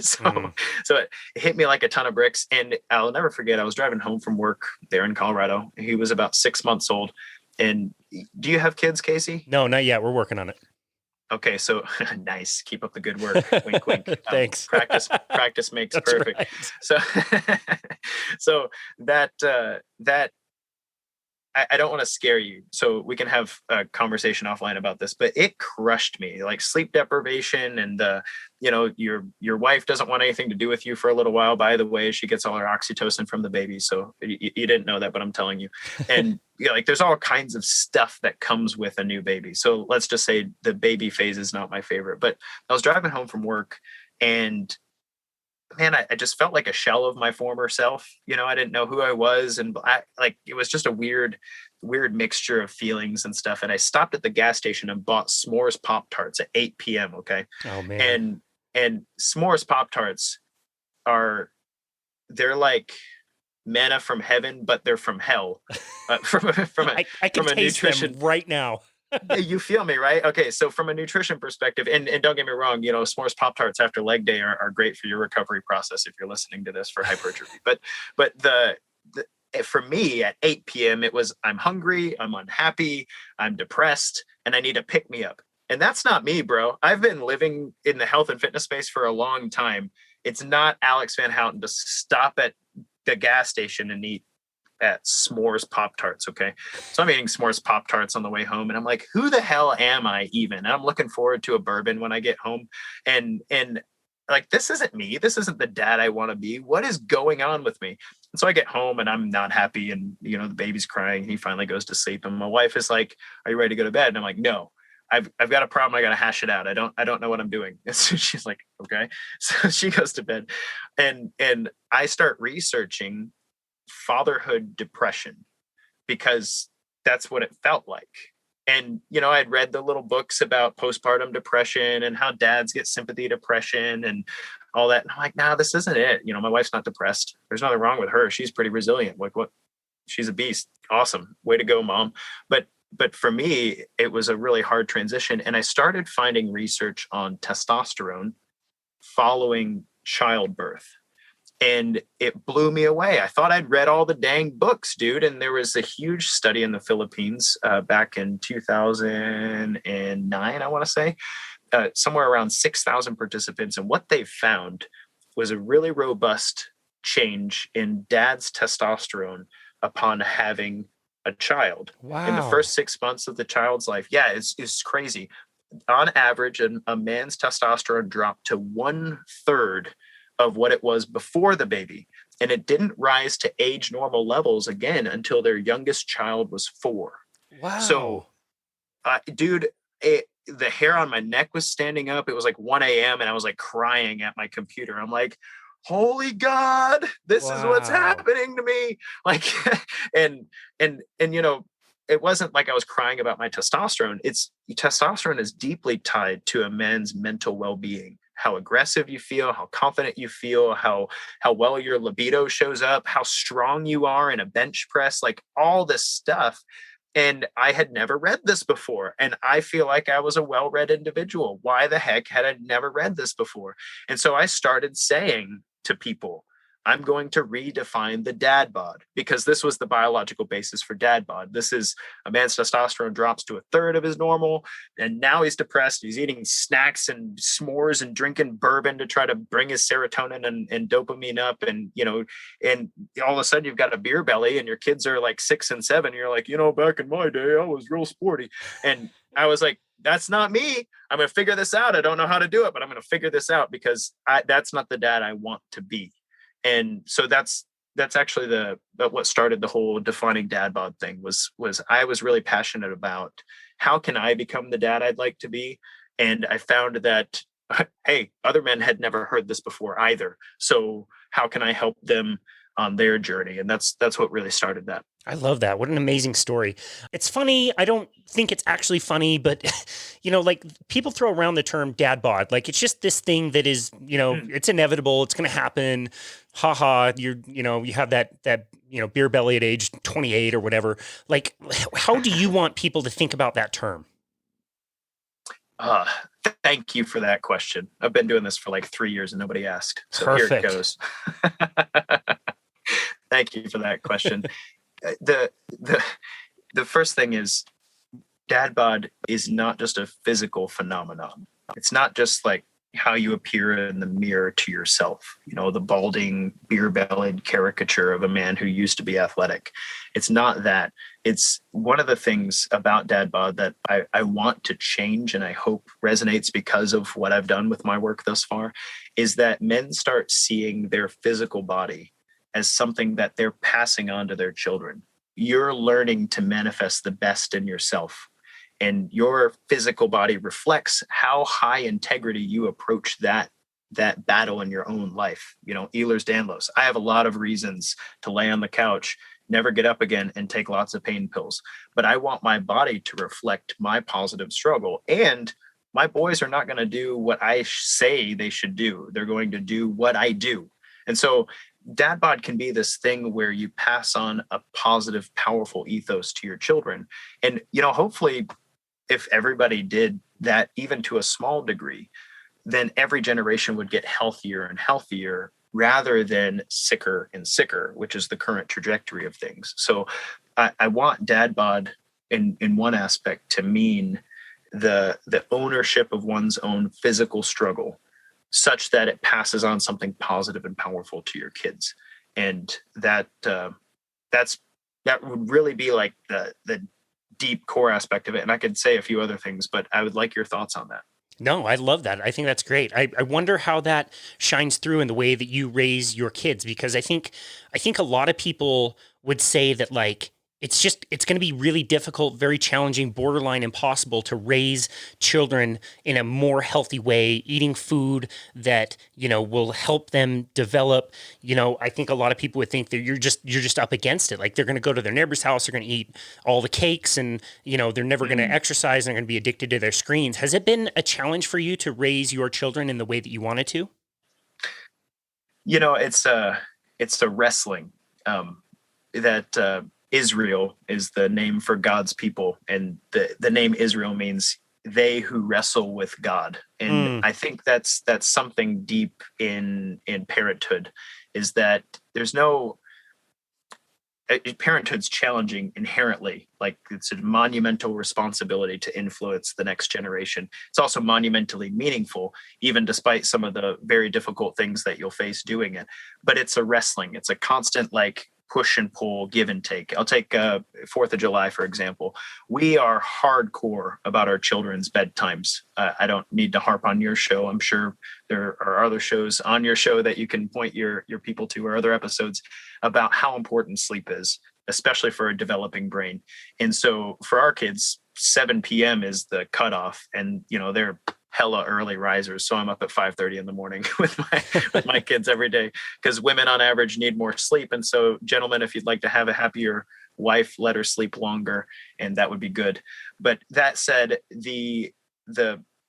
So it hit me like a ton of bricks. And I'll never forget, I was driving home from work there in Colorado. He was about 6 months old. And do you have kids, Casey? No, not yet. We're working on it. Okay, so nice. Keep up the good work. Wink, wink. Thanks. Practice makes That's perfect. Right. So that I don't want to scare you, so we can have a conversation offline about this, but it crushed me, like sleep deprivation, and your wife doesn't want anything to do with you for a little while. By the way, she gets all her oxytocin from the baby. So you didn't know that, but I'm telling you. And there's all kinds of stuff that comes with a new baby. So let's just say the baby phase is not my favorite, but I was driving home from work, and man, I just felt like a shell of my former self. I didn't know who I was. And it was just a weird mixture of feelings and stuff. And I stopped at the gas station and bought s'mores Pop-Tarts at 8 p.m. Okay. Oh man. And s'mores Pop-Tarts they're like manna from heaven, but they're from hell. I can from a taste nutrition them right now. You feel me, right? Okay, so from a nutrition perspective, and don't get me wrong, s'mores Pop-Tarts after leg day are great for your recovery process if you're listening to this for hypertrophy. But for me at 8 p.m. it was, I'm hungry, I'm unhappy, I'm depressed, and I need a pick me up. And that's not me, bro. I've been living in the health and fitness space for a long time. It's not Alex VanHouten to stop at the gas station and eat at s'mores Pop-Tarts. Okay. So I'm eating s'mores Pop-Tarts on the way home, and I'm like, who the hell am I even? And I'm looking forward to a bourbon when I get home. And like, this isn't me. This isn't the dad I want to be. What is going on with me? And so I get home and I'm not happy, and the baby's crying. He finally goes to sleep, and my wife is like, are you ready to go to bed? And I'm like, no, I've got a problem. I got to hash it out. I don't know what I'm doing. And so she's like, okay. So she goes to bed, and I start researching fatherhood depression, because that's what it felt like. And I'd read the little books about postpartum depression and how dads get sympathy depression and all that, and I'm like, nah, this isn't it. My wife's not depressed. There's nothing wrong with her. She's pretty resilient. Like, what? She's a beast. Awesome. Way to go, mom. But for me, it was a really hard transition, and I started finding research on testosterone following childbirth. And it blew me away. I thought I'd read all the dang books, dude. And there was a huge study in the Philippines back in 2009, I want to say, somewhere around 6,000 participants. And what they found was a really robust change in dad's testosterone upon having a child. Wow. In the first 6 months of the child's life. Yeah, it's crazy. On average, a man's testosterone dropped to 1/3 of what it was before the baby. And it didn't rise to age normal levels again until their youngest child was 4. Wow. So, dude, the hair on my neck was standing up. It was like 1 a.m. and I was like crying at my computer. I'm like, holy God, this is what's happening to me. Like, and it wasn't like I was crying about my testosterone. Testosterone is deeply tied to a man's mental well-being. how aggressive you feel, how confident you feel, how well your libido shows up, how strong you are in a bench press, like all this stuff. And I had never read this before. And I feel like I was a well-read individual. Why the heck had I never read this before? And so I started saying to people, I'm going to redefine the dad bod, because this was the biological basis for dad bod. This is a man's testosterone drops to a third of his normal. And now he's depressed. He's eating snacks and s'mores and drinking bourbon to try to bring his serotonin and dopamine up. And, and all of a sudden you've got a beer belly and your kids are like 6 and 7. You're like, back in my day, I was real sporty. And I was like, that's not me. I'm going to figure this out. I don't know how to do it, but I'm going to figure this out, because that's not the dad I want to be. And so that's actually what started the whole Defining Dad Bod thing was I was really passionate about how can I become the dad I'd like to be. And I found that, hey, other men had never heard this before either. So how can I help them on their journey? And that's what really started that. I love that. What an amazing story. It's funny. I don't think it's actually funny, but like people throw around the term dad bod. Like it's just this thing that is, it's inevitable. It's going to happen. Haha. You have that beer belly at age 28 or whatever. Like, how do you want people to think about that term? Thank you for that question. I've been doing this for like 3 years and nobody asked. So Perfect. Here it goes. Thank you for that question. The first thing is, dad bod is not just a physical phenomenon. It's not just like how you appear in the mirror to yourself, the balding, beer-bellied caricature of a man who used to be athletic. It's not that. It's one of the things about dad bod that I want to change, and I hope resonates because of what I've done with my work thus far, is that men start seeing their physical body as something that they're passing on to their children. You're learning to manifest the best in yourself, and your physical body reflects how high integrity you approach that battle in your own life. Ehlers-Danlos. I have a lot of reasons to lay on the couch, never get up again, and take lots of pain pills. But I want my body to reflect my positive struggle. And my boys are not going to do what I say they should do. They're going to do what I do. And so dad bod can be this thing where you pass on a positive, powerful ethos to your children. And, hopefully if everybody did that, even to a small degree, then every generation would get healthier and healthier rather than sicker and sicker, which is the current trajectory of things. So I want dad bod in one aspect to mean the ownership of one's own physical struggle, such that it passes on something positive and powerful to your kids. And that would really be like the deep core aspect of it. And I could say a few other things, but I would like your thoughts on that. No, I love that. I think that's great. I wonder how that shines through in the way that you raise your kids, because I think a lot of people would say that like, it's going to be really difficult, very challenging, borderline impossible to raise children in a more healthy way, eating food that, will help them develop. I think a lot of people would think that you're just up against it. Like they're going to go to their neighbor's house, they're going to eat all the cakes, and, they're never going to exercise, and they're going to be addicted to their screens. Has it been a challenge for you to raise your children in the way that you wanted to? It's a wrestling that Israel is the name for God's people, and the name Israel means they who wrestle with God. And I think that's something deep in parenthood, is that there's no parenthood's challenging inherently. Like it's a monumental responsibility to influence the next generation. It's also monumentally meaningful, even despite some of the very difficult things that you'll face doing it. But it's a wrestling. It's a constant like push and pull, give and take. I'll take 4th of July, for example. We are hardcore about our children's bedtimes. I don't need to harp on your show. I'm sure there are other shows on your show that you can point your people to, or other episodes about how important sleep is, especially for a developing brain. And so for our kids, 7 p.m. is the cutoff, and they're hella early risers. So I'm up at 5:30 in the morning with my kids every day, because women on average need more sleep. And so, gentlemen, if you'd like to have a happier wife, let her sleep longer, and that would be good. But that said, the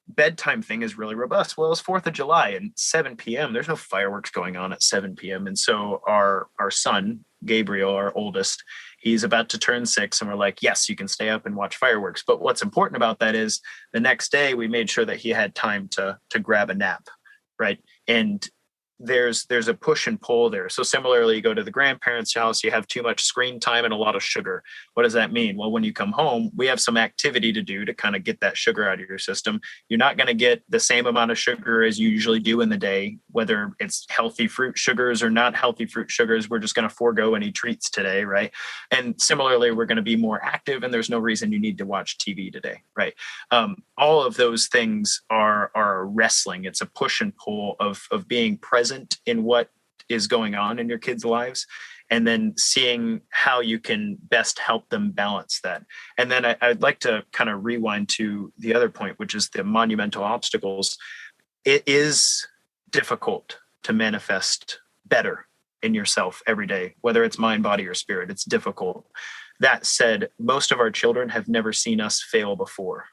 bedtime thing is really robust. Well, it's 4th of July and 7 p.m. There's no fireworks going on at 7 p.m. And so our son, Gabriel, our oldest, he's about to turn 6, and we're like, yes, you can stay up and watch fireworks. But what's important about that is the next day we made sure that he had time to grab a nap, right? And there's a push and pull there. So similarly, you go to the grandparents' house, you have too much screen time and a lot of sugar. What does that mean? Well, when you come home, we have some activity to do to kind of get that sugar out of your system. You're not going to get the same amount of sugar as you usually do in the day, whether it's healthy fruit sugars or not healthy fruit sugars. We're just going to forego any treats today, right? And similarly, we're going to be more active, and there's no reason you need to watch TV today, right? All of those things are wrestling. It's a push and pull of being present in what is going on in your kids' lives, and then seeing how you can best help them balance that. And then I'd like to kind of rewind to the other point, which is the monumental obstacles. It is difficult to manifest better in yourself every day, whether it's mind, body, or spirit. It's difficult. That said, most of our children have never seen us fail before.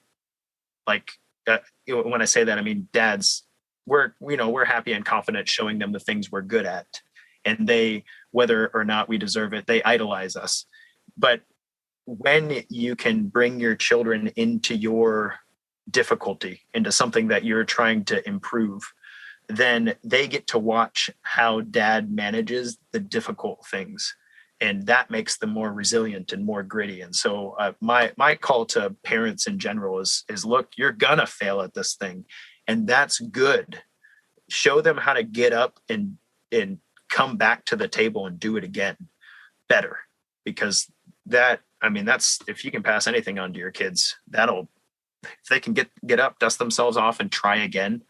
Like, when I say that, I mean, dads, we're happy and confident showing them the things we're good at, and they, whether or not we deserve it, they idolize us. But when you can bring your children into your difficulty, into something that you're trying to improve, then they get to watch how dad manages the difficult things. And that makes them more resilient and more gritty. And so my call to parents in general is look, you're gonna fail at this thing, and that's good. Show them how to get up and come back to the table and do it again better. Because that's, if you can pass anything on to your kids, if they can get up, dust themselves off, and try again,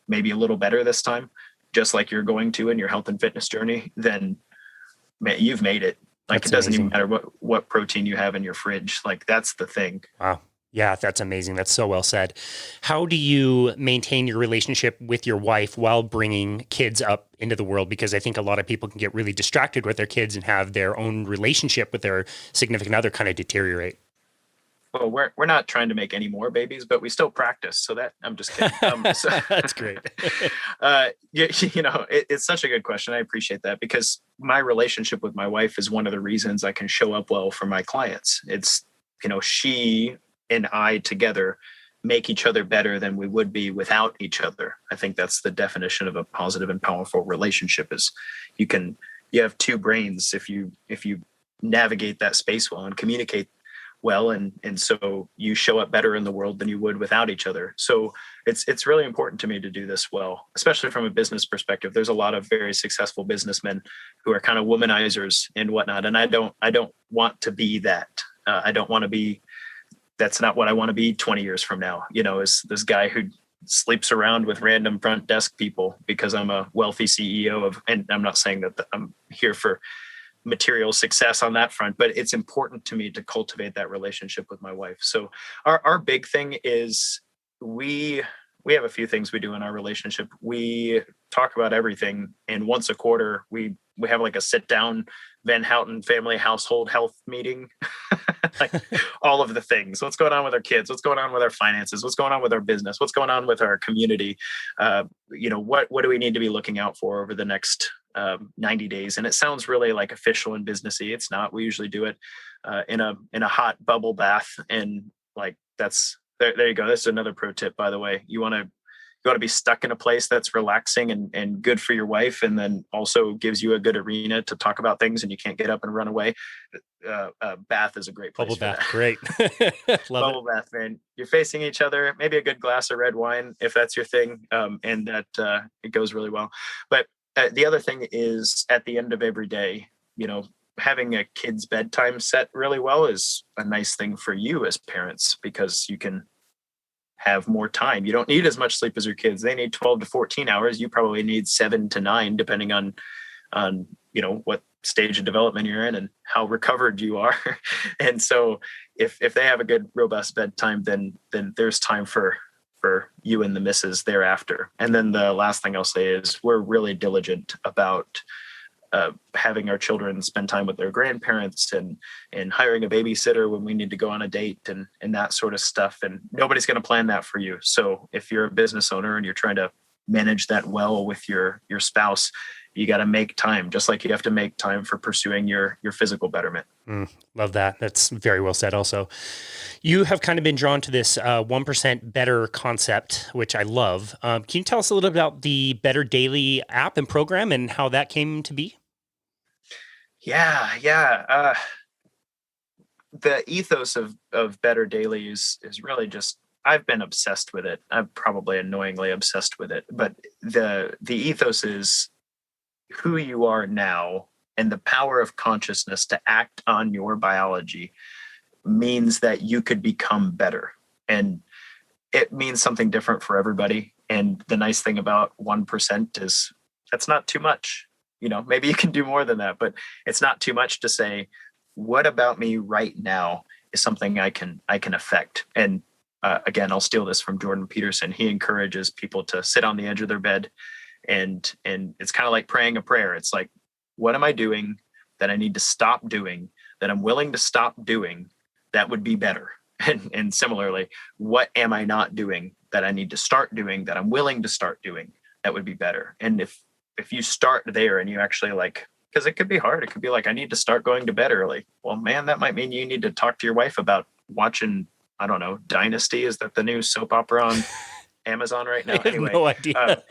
maybe a little better this time, just like you're going to in your health and fitness journey, then man, you've made it. Like, that's, it doesn't amazing. Even matter what protein you have in your fridge. Like, that's the thing. Wow. Yeah, that's amazing. That's so well said. How do you maintain your relationship with your wife while bringing kids up into the world? Because I think a lot of people can get really distracted with their kids and have their own relationship with their significant other kind of deteriorate. Well, we're not trying to make any more babies, but we still practice. So that, I'm just kidding. That's great. It's such a good question. I appreciate that, because my relationship with my wife is one of the reasons I can show up well for my clients. It's, she and I together make each other better than we would be without each other. I think that's the definition of a positive and powerful relationship, is you have two brains if you navigate that space well and communicate well, and so you show up better in the world than you would without each other. So it's really important to me to do this well, especially from a business perspective. There's a lot of very successful businessmen who are kind of womanizers and whatnot, and I don't want to be that. That's not what I want to be 20 years from now. Is this guy who sleeps around with random front desk people because I'm a wealthy CEO and I'm not saying that I'm here for material success on that front, but it's important to me to cultivate that relationship with my wife. So our big thing is we have a few things we do in our relationship. We talk about everything, and once a quarter we have like a sit down VanHouten family household health meeting. Like all of the things, what's going on with our kids, what's going on with our finances, what's going on with our business, what's going on with our community, what do we need to be looking out for over the next 90 days. And it sounds really like official and businessy. It's not. We usually do it in a hot bubble bath, and like that's there you go. That's another pro tip, by the way. You want to be stuck in a place that's relaxing and good for your wife, and then also gives you a good arena to talk about things, and you can't get up and run away. Bath is a great place. Bubble bath, that. Great. Bubble bath, man. You're facing each other, maybe a good glass of red wine if that's your thing, and that it goes really well. But the other thing is, at the end of every day, having a kid's bedtime set really well is a nice thing for you as parents, because you can have more time. You don't need as much sleep as your kids. They need 12 to 14 hours. You probably need 7 to 9, depending on what stage of development you're in and how recovered you are. And so if they have a good, robust bedtime, then there's time for you and the missus thereafter. And then the last thing I'll say is we're really diligent about having our children spend time with their grandparents and hiring a babysitter when we need to go on a date and that sort of stuff. And nobody's going to plan that for you. So if you're a business owner and you're trying to manage that well with your spouse, you got to make time, just like you have to make time for pursuing your physical betterment. Love that. That's very well said. Also, you have kind of been drawn to this 1% Better concept, which I love. Can you tell us a little about the Better Daily app and program and how that came to be? Yeah. The ethos of Better Daily is really just, I've been obsessed with it. I'm probably annoyingly obsessed with it, but the ethos is who you are now, and the power of consciousness to act on your biology means that you could become better. And it means something different for everybody. And the nice thing about 1% is that's not too much. Maybe you can do more than that, but it's not too much to say, what about me right now is something I can affect. And again, I'll steal this from Jordan Peterson. He encourages people to sit on the edge of their bed, and it's kind of like praying a prayer. It's like, what am I doing that I need to stop doing, that I'm willing to stop doing, that would be better? And similarly, what am I not doing that I need to start doing, that I'm willing to start doing, that would be better? And if you start there and you actually because it could be hard. It could be like, I need to start going to bed early. Well, man, that might mean you need to talk to your wife about watching, I don't know, Dynasty. Is that the new soap opera on Amazon right now? I have no idea.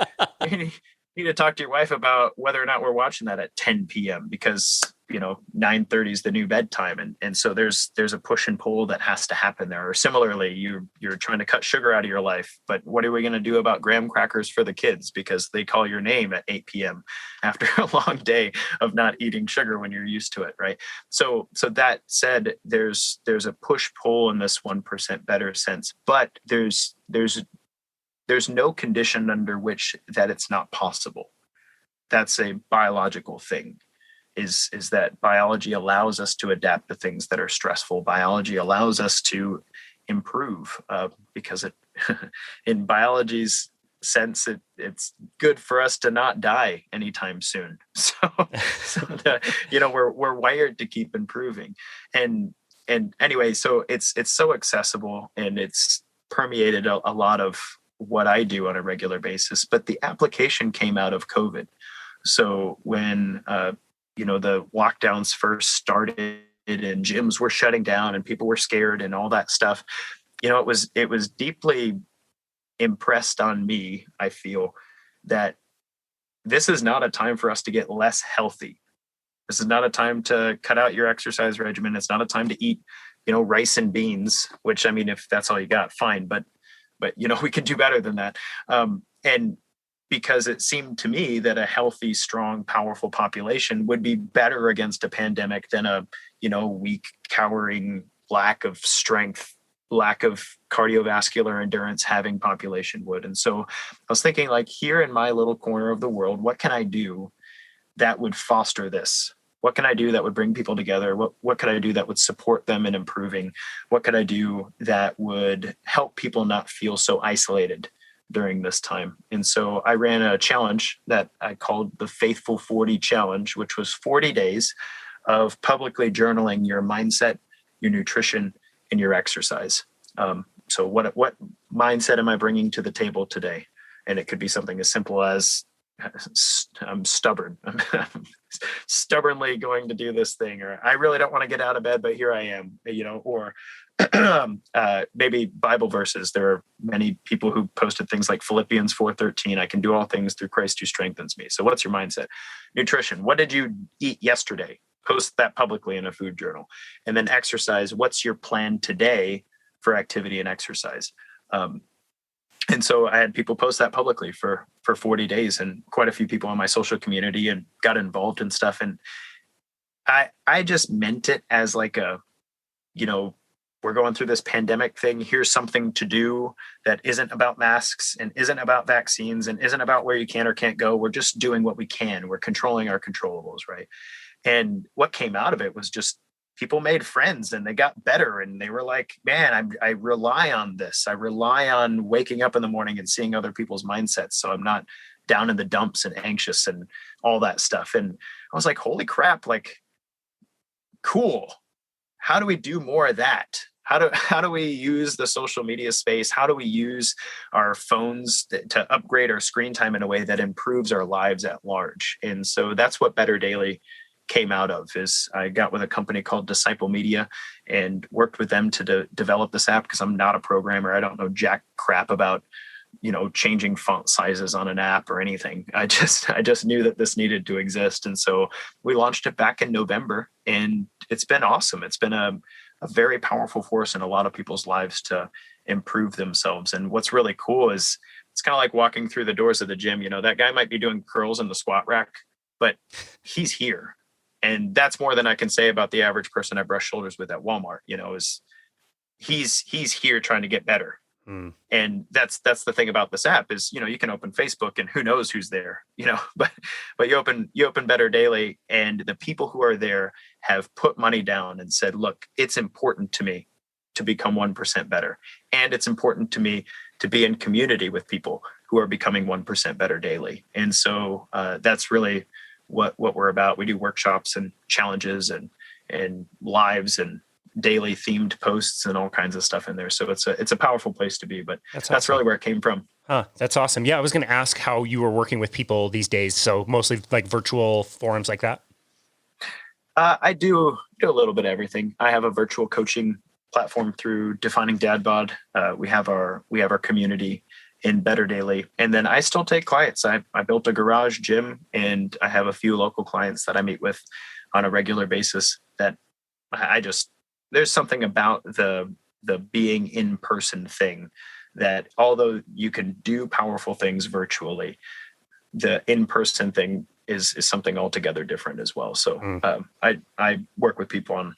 You need to talk to your wife about whether or not we're watching that at 10 p.m. because 9:30 is the new bedtime, and so there's a push and pull that has to happen there. Or similarly, you're trying to cut sugar out of your life, but what are we going to do about graham crackers for the kids because they call your name at 8 p.m. after a long day of not eating sugar when you're used to it, right? So that said, there's a push pull in this 1% better sense, but there's no condition under which that it's not possible. That's a biological thing, is that biology allows us to adapt to things that are stressful. Biology allows us to improve because it, in biology's sense, it's good for us to not die anytime soon. So we're wired to keep improving. And anyway, so it's so accessible, and it's permeated a lot of what I do on a regular basis. But the application came out of COVID. So when the lockdowns first started and gyms were shutting down and people were scared and all that stuff, it was deeply impressed on me, I feel, that this is not a time for us to get less healthy. This is not a time to cut out your exercise regimen. It's not a time to eat, rice and beans, which, I mean, if that's all you got, fine. But we could do better than that. And because it seemed to me that a healthy, strong, powerful population would be better against a pandemic than a, weak, cowering, lack of strength, lack of cardiovascular endurance having population would. And so I was thinking, here in my little corner of the world, what can I do that would foster this? What can I do that would bring people together? What could I do that would support them in improving? What could I do that would help people not feel so isolated during this time? And so I ran a challenge that I called the Faithful 40 Challenge, which was 40 days of publicly journaling your mindset, your nutrition, and your exercise. So what mindset am I bringing to the table today? And it could be something as simple as, I'm stubborn. I'm stubbornly going to do this thing, or I really don't want to get out of bed, but here I am, or maybe Bible verses. There are many people who posted things like Philippians 4:13. I can do all things through Christ who strengthens me. So what's your mindset? Nutrition. What did you eat yesterday? Post that publicly in a food journal. And then exercise. What's your plan today for activity and exercise? And so I had people post that publicly for 40 days, and quite a few people in my social community and got involved and stuff. And I just meant it as like a, we're going through this pandemic thing. Here's something to do that isn't about masks and isn't about vaccines and isn't about where you can or can't go. We're just doing what we can. We're controlling our controllables, right? And what came out of it was just people made friends and they got better, and they were like, man, I rely on this. I rely on waking up in the morning and seeing other people's mindsets, so I'm not down in the dumps and anxious and all that stuff. And I was like, holy crap, like, cool. How do we do more of that? How do we use the social media space? How do we use our phones to upgrade our screen time in a way that improves our lives at large? And so that's what Better Daily came out of. Is I got with a company called Disciple Media and worked with them to develop this app, because I'm not a programmer. I don't know jack crap about, changing font sizes on an app or anything. I just knew that this needed to exist. And so we launched it back in November, and it's been awesome. It's been a very powerful force in a lot of people's lives to improve themselves. And what's really cool is it's kind of like walking through the doors of the gym. That guy might be doing curls in the squat rack, but he's here. And that's more than I can say about the average person I brush shoulders with at Walmart, is he's here trying to get better. And that's the thing about this app is, you can open Facebook and who knows who's there, but you open Better Daily, and the people who are there have put money down and said, look, it's important to me to become 1% better. And it's important to me to be in community with people who are becoming 1% better daily. And so that's really what we're about. We do workshops and challenges and lives and daily themed posts and all kinds of stuff in there. So it's a powerful place to be, but that's awesome. Really where it came from. Huh, that's awesome. Yeah. I was going to ask how you were working with people these days. So mostly like virtual forums like that. I do a little bit of everything. I have a virtual coaching platform through Defining Dad Bod. We have our community in Better Daily. And then I still take clients. I built a garage gym, and I have a few local clients that I meet with on a regular basis that there's something about the being in person thing that, although you can do powerful things virtually, the in-person thing is something altogether different as well. So I work with people on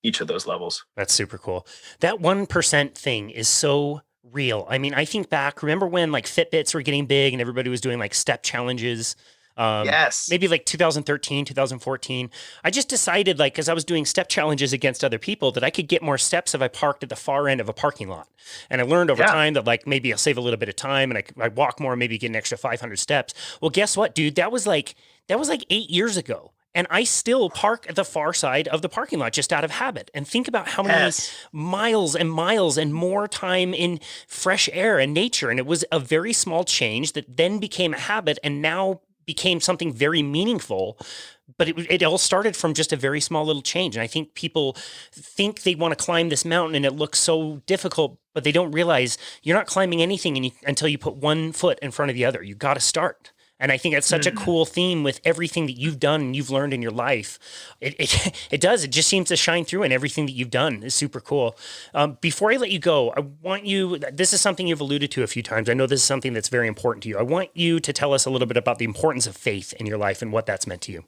each of those levels. That's super cool. That 1% thing is so real. I mean, I think back, remember when like Fitbits were getting big and everybody was doing like step challenges? Yes. Maybe like 2013, 2014. I just decided, like, because I was doing step challenges against other people, that I could get more steps if I parked at the far end of a parking lot. And I learned over time that, like, maybe I'll save a little bit of time and I walk more, maybe get an extra 500 steps. Well, guess what, dude? That was like 8 years ago. And I still park at the far side of the parking lot just out of habit. And think about how many miles and miles and more time in fresh air and nature. And it was a very small change that then became a habit and now became something very meaningful. But it all started from just a very small little change. And I think people think they want to climb this mountain and it looks so difficult, but they don't realize you're not climbing anything until you put one foot in front of the other. You got to start. And I think that's such a cool theme with everything that you've done and you've learned in your life. It does. It just seems to shine through in everything that you've done. Is super cool. Before I let you go, I want you, this is something you've alluded to a few times. I know this is something that's very important to you. I want you to tell us a little bit about the importance of faith in your life and what that's meant to you.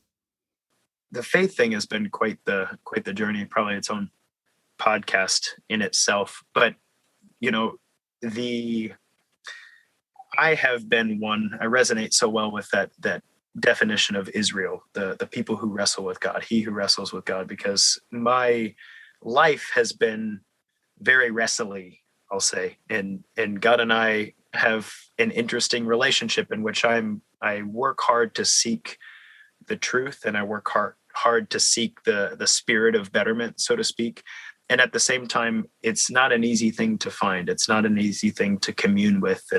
The faith thing has been quite the journey, probably its own podcast in itself. But, I have been one, I resonate so well with that definition of Israel, the people who wrestle with God, he who wrestles with God, because my life has been very wrestly, I'll say. And God and I have an interesting relationship in which I work hard to seek the truth, and I work hard to seek the spirit of betterment, so to speak. And at the same time, it's not an easy thing to find. It's not an easy thing to commune with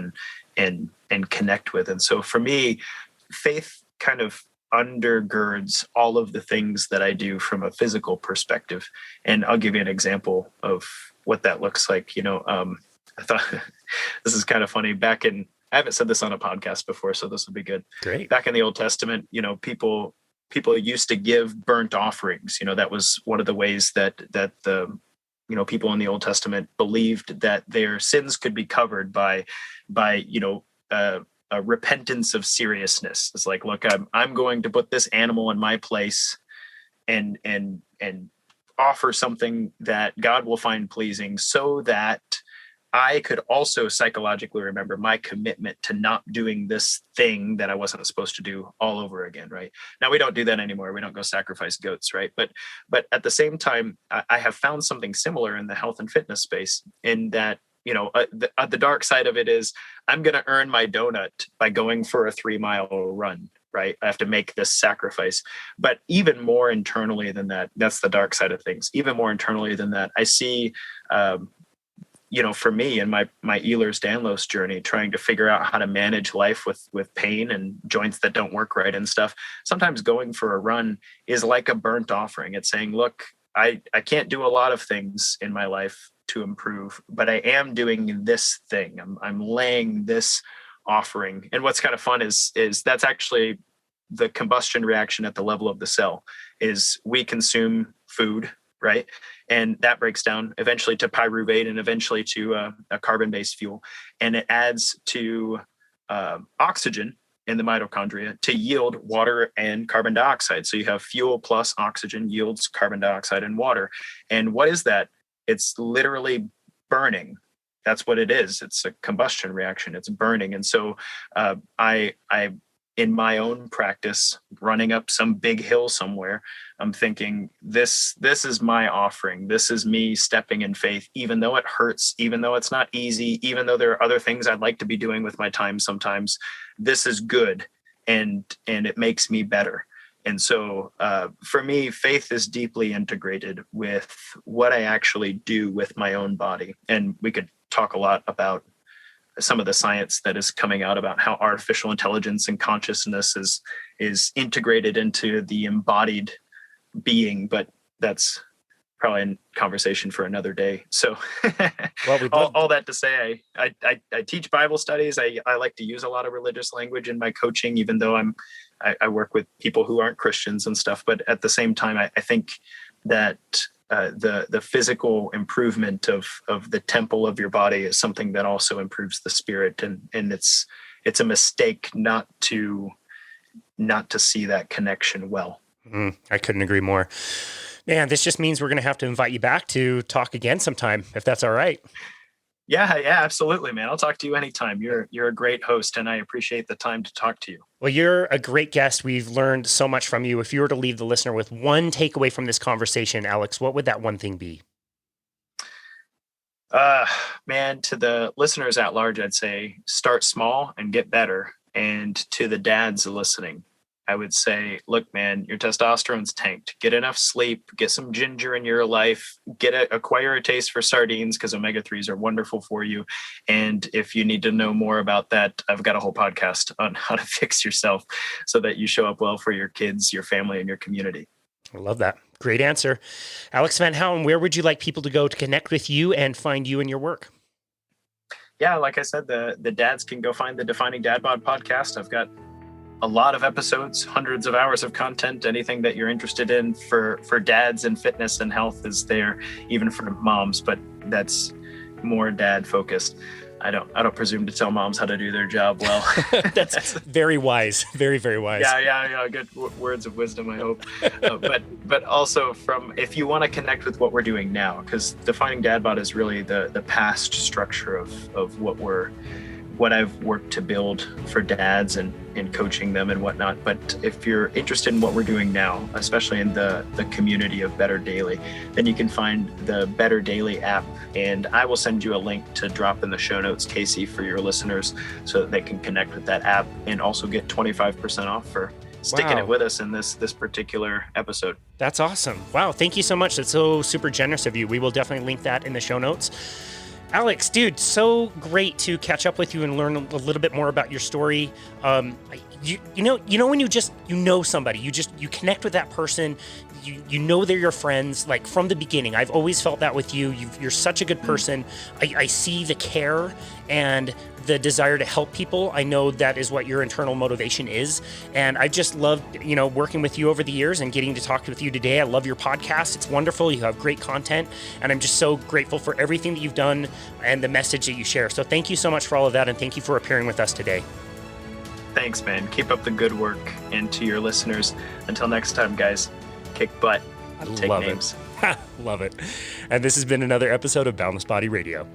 and connect with. And so for me, faith kind of undergirds all of the things that I do from a physical perspective. And I'll give you an example of what that looks like. I thought this is kind of funny. I haven't said this on a podcast before, so this will be good. Great. Back in the Old Testament, people used to give burnt offerings. That was one of the ways that the people in the Old Testament believed that their sins could be covered by a repentance of seriousness. It's like, look, I'm going to put this animal in my place and offer something that God will find pleasing, so that I could also psychologically remember my commitment to not doing this thing that I wasn't supposed to do all over again. Right now, we don't do that anymore. We don't go sacrifice goats. Right. But at the same time, I have found something similar in the health and fitness space, in that, the dark side of it is I'm going to earn my donut by going for a 3-mile run, right? I have to make this sacrifice. But even more internally than that, that's the dark side of things. Even more internally than that, I see, for me in my Ehlers-Danlos journey, trying to figure out how to manage life with pain and joints that don't work right and stuff. Sometimes going for a run is like a burnt offering. It's saying, look, I can't do a lot of things in my life to improve, but I am doing this thing. I'm laying this offering. And what's kind of fun is that's actually the combustion reaction at the level of the cell. Is we consume food, right? And that breaks down eventually to pyruvate and eventually to a carbon-based fuel. And it adds to oxygen in the mitochondria to yield water and carbon dioxide. So you have fuel plus oxygen yields carbon dioxide and water. And what is that? It's literally burning. That's what it is. It's a combustion reaction. It's burning. And so I in my own practice, running up some big hill somewhere, I'm thinking, this is my offering. This is me stepping in faith, even though it hurts, even though it's not easy, even though there are other things I'd like to be doing with my time sometimes. This is good, and it makes me better. And so for me, faith is deeply integrated with what I actually do with my own body. And we could talk a lot about some of the science that is coming out about how artificial intelligence and consciousness is integrated into the embodied being, but that's probably a conversation for another day. So well, all that to say, I teach Bible studies. I like to use a lot of religious language in my coaching, even though I work with people who aren't Christians and stuff. But at the same time, I think that the physical improvement of the temple of your body is something that also improves the spirit, and it's a mistake not to see that connection well. I couldn't agree more. Man, this just means we're going to have to invite you back to talk again sometime, if that's all right. Yeah, absolutely, man. I'll talk to you anytime. You're a great host, and I appreciate the time to talk to you. Well, you're a great guest. We've learned so much from you. If you were to leave the listener with one takeaway from this conversation, Alex, what would that one thing be? Man, to the listeners at large, I'd say start small and get better. And to the dads listening, I would say, look, man, your testosterone's tanked. Get enough sleep, get some ginger in your life, acquire a taste for sardines, because omega-3s are wonderful for you. And if you need to know more about that, I've got a whole podcast on how to fix yourself so that you show up well for your kids, your family, and your community. I love that. Great answer. Alex VanHouten, where would you like people to go to connect with you and find you and your work? Yeah, like I said, the dads can go find the Defining Dad Bod podcast. I've got a lot of episodes, hundreds of hours of content. Anything that you're interested in for dads and fitness and health is there, even for moms, but that's more dad focused. I don't presume to tell moms how to do their job well. That's very wise. Very, very wise. Yeah. Good words of wisdom, I hope. But also if you want to connect with what we're doing now, because Defining Dad Bod is really the past structure of what I've worked to build for dads and coaching them and whatnot. But if you're interested in what we're doing now, especially in the community of Better Daily, then you can find the Better Daily app. And I will send you a link to drop in the show notes, Casey, for your listeners so that they can connect with that app and also get 25% off for sticking it with us in this particular episode. That's awesome. Wow. Thank you so much. That's so super generous of you. We will definitely link that in the show notes. Alex, dude, so great to catch up with you and learn a little bit more about your story. You know when you know somebody, you connect with that person, you know they're your friends, like from the beginning. I've always felt that with you. You're such a good person. I see the care and the desire to help people. I know that is what your internal motivation is. And I just loved, working with you over the years and getting to talk with you today. I love your podcast. It's wonderful. You have great content. And I'm just so grateful for everything that you've done and the message that you share. So thank you so much for all of that. And thank you for appearing with us today. Thanks, man. Keep up the good work. And to your listeners, until next time, guys, kick butt, take names. Love it. And this has been another episode of Boundless Body Radio.